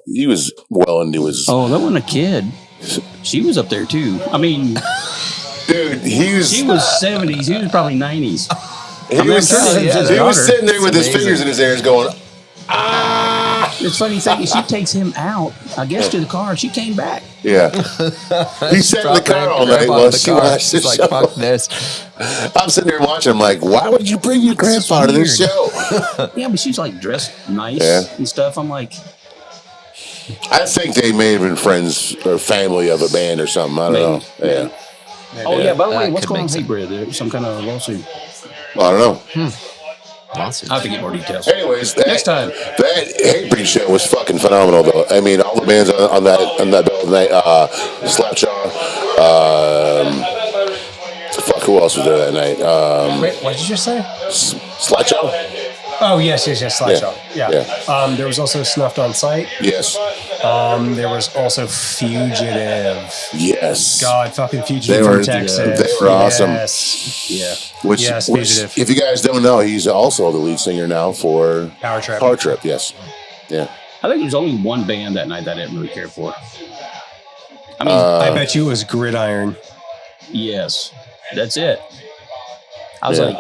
well into his. Oh, that wasn't a kid. She was up there too. I mean, Dude, she was 70s. He was probably 90s. He was sitting there with his amazing. fingers in his ears, going, It's funny thing, she takes him out, I guess, to the car. She came back. Yeah. He sat in the car all night while she watched the like, show. fuck this. I'm sitting there watching. I'm like, why would you bring your grandpa to this show? Yeah, but she's like dressed nice and stuff. I'm like, I think they may have been friends or family of a band or something. I don't know. Yeah. oh yeah, by the way, That what's could going on make with Hatebreed? There's some kind of lawsuit. Well, I don't know. Lawsuit. I'll have to get more details. Anyways, Next time. that Hatebreed show was fucking phenomenal, though. I mean, all the bands on that bill night, Slapjaw, fuck, who else was there that night? Wait, what did you just say? Slapjaw? Oh, yes, Slideshow. Yeah. Yeah. There was also Snuffed on Sight. Yes. There was also Fugitive. Yes. God, fucking Fugitive They from were- Texas. they were awesome. Yes. Yeah. Which, Yes, which, Fugitive. if you guys don't know, he's also the lead singer now for Power Trip. Power Trip. Yes. Yeah. I think there's only one band that night that I didn't really care for. I mean, I bet you it was Gridiron. yes. That's it. I was Yeah. like,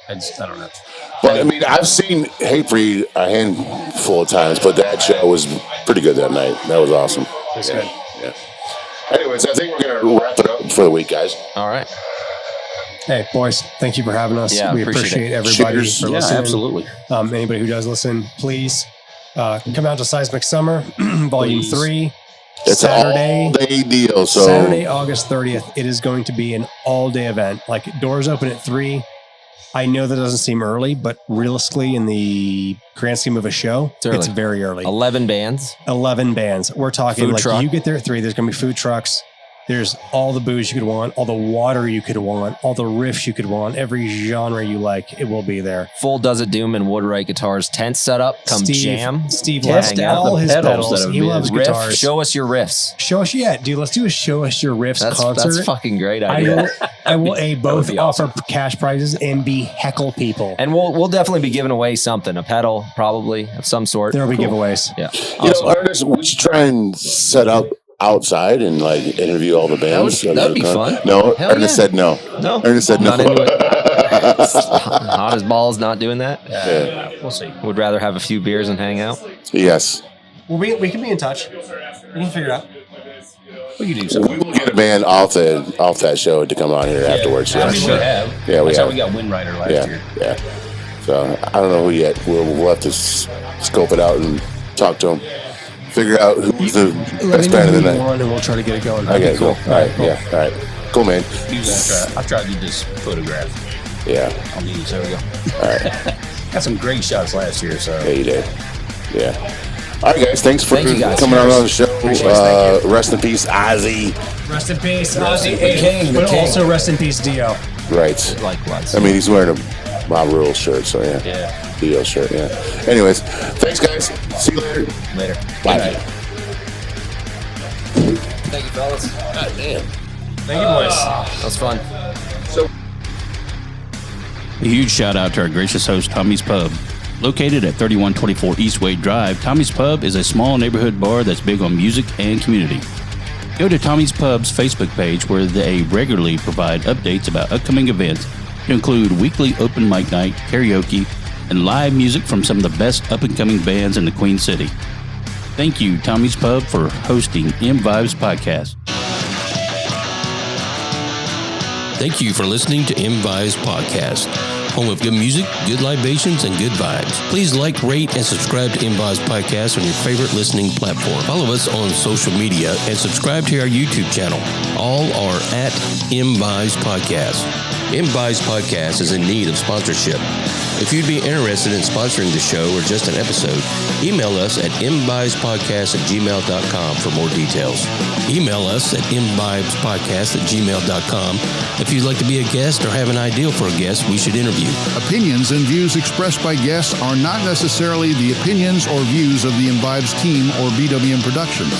I don't know. But I mean, I've seen Hatebreed a handful of times, but that show was pretty good that night. That was awesome. That's good. Yeah. Anyways, I think we're gonna wrap it up for the week, guys. All right. Hey, boys, thank you for having us. Yeah, we appreciate appreciate it. everybody Cheers. for Yeah, listening. absolutely. Anybody who does listen, please come out to Seismic Summer, Volume Please. 3. It's Saturday. an all-day deal. So Saturday, August 30th. It is going to be an all-day event. Like, doors open at 3. I know that doesn't seem early, but realistically, in the grand scheme of a show, It's early. it's very early. 11 bands. 11 bands. We're talking Food like truck. you get there at 3. There's going to be food trucks. There's all the booze you could want, all the water you could want, all the riffs you could want, every genre you like, it will be there. Full Does It Doom and Woodwright guitars. Tent setup. Come jam. Steve Test loves out all the his pedals pedals. that have He been loves Riff. guitars. Show us your riffs. Show us, yeah, dude. Let's do a show us your riffs concert. That's fucking great I idea. will both be offer cash prizes and be heckle people. And we'll definitely be giving away something, a pedal probably of some sort. There will be giveaways. Yeah. you know, Ernest, we should try and set up outside and like interview all the bands. That'd be fun. No, Hell Ernest yeah. said no. No. Ernest said no. Not into it. Hot as balls, not doing that. Yeah. We'll see. Would rather have a few beers and hang out. Yes. We can be in touch. We can figure it out. We can do We something. will get a band off that show to come on here afterwards. I Yes. mean, we have. Yeah, we That's how have. we got Windrider last Yeah, year. yeah. So I don't know who yet. We'll have to scope it out and talk to him. Figure out who's the best band of the night. And we'll try to get it going. Okay, cool. All right, yeah, all right. Cool, man. I've tried to do this photograph Yeah, on these. There we go. all right. Got some great shots last year, so. Yeah, you did. Yeah. All right, guys. Thanks for Thank you, guys. coming on the show. Thank Rest in peace, Ozzy. Rest in peace, Ozzy, Ozzy, the king, the but king. also rest in peace, Dio. Right. Likewise. I mean, he's wearing a Mob Rules shirt, so yeah. Yeah. Dio shirt, yeah. Anyways, thanks, guys. See you later. Later. Bye. Thank you, fellas. God damn. Thank you, boys. That was fun. A huge shout out to our gracious host, Tommy's Pub. Located at 3124 East Wade Drive, Tommy's Pub is a small neighborhood bar that's big on music and community. Go to Tommy's Pub's Facebook page where they regularly provide updates about upcoming events to include weekly open mic night, karaoke, and live music from some of the best up-and-coming bands in the Queen City. Thank you, Tommy's Pub, for hosting M-Vibes Podcast. Thank you for listening to M-Vibes Podcast, home of good music, good libations, and good vibes. Please like, rate, and subscribe to M-Vibes Podcast on your favorite listening platform. Follow us on social media and subscribe to our YouTube channel. All are at M-Vibes Podcast. M-Vibes Podcast is in need of sponsorship. If you'd be interested in sponsoring the show or just an episode, email us at mvibespodcast@gmail.com for more details. Email us at mvibespodcast@gmail.com if you'd like to be a guest or have an idea for a guest we should interview. Opinions and views expressed by guests are not necessarily the opinions or views of the Imbibes team or BWM Productions.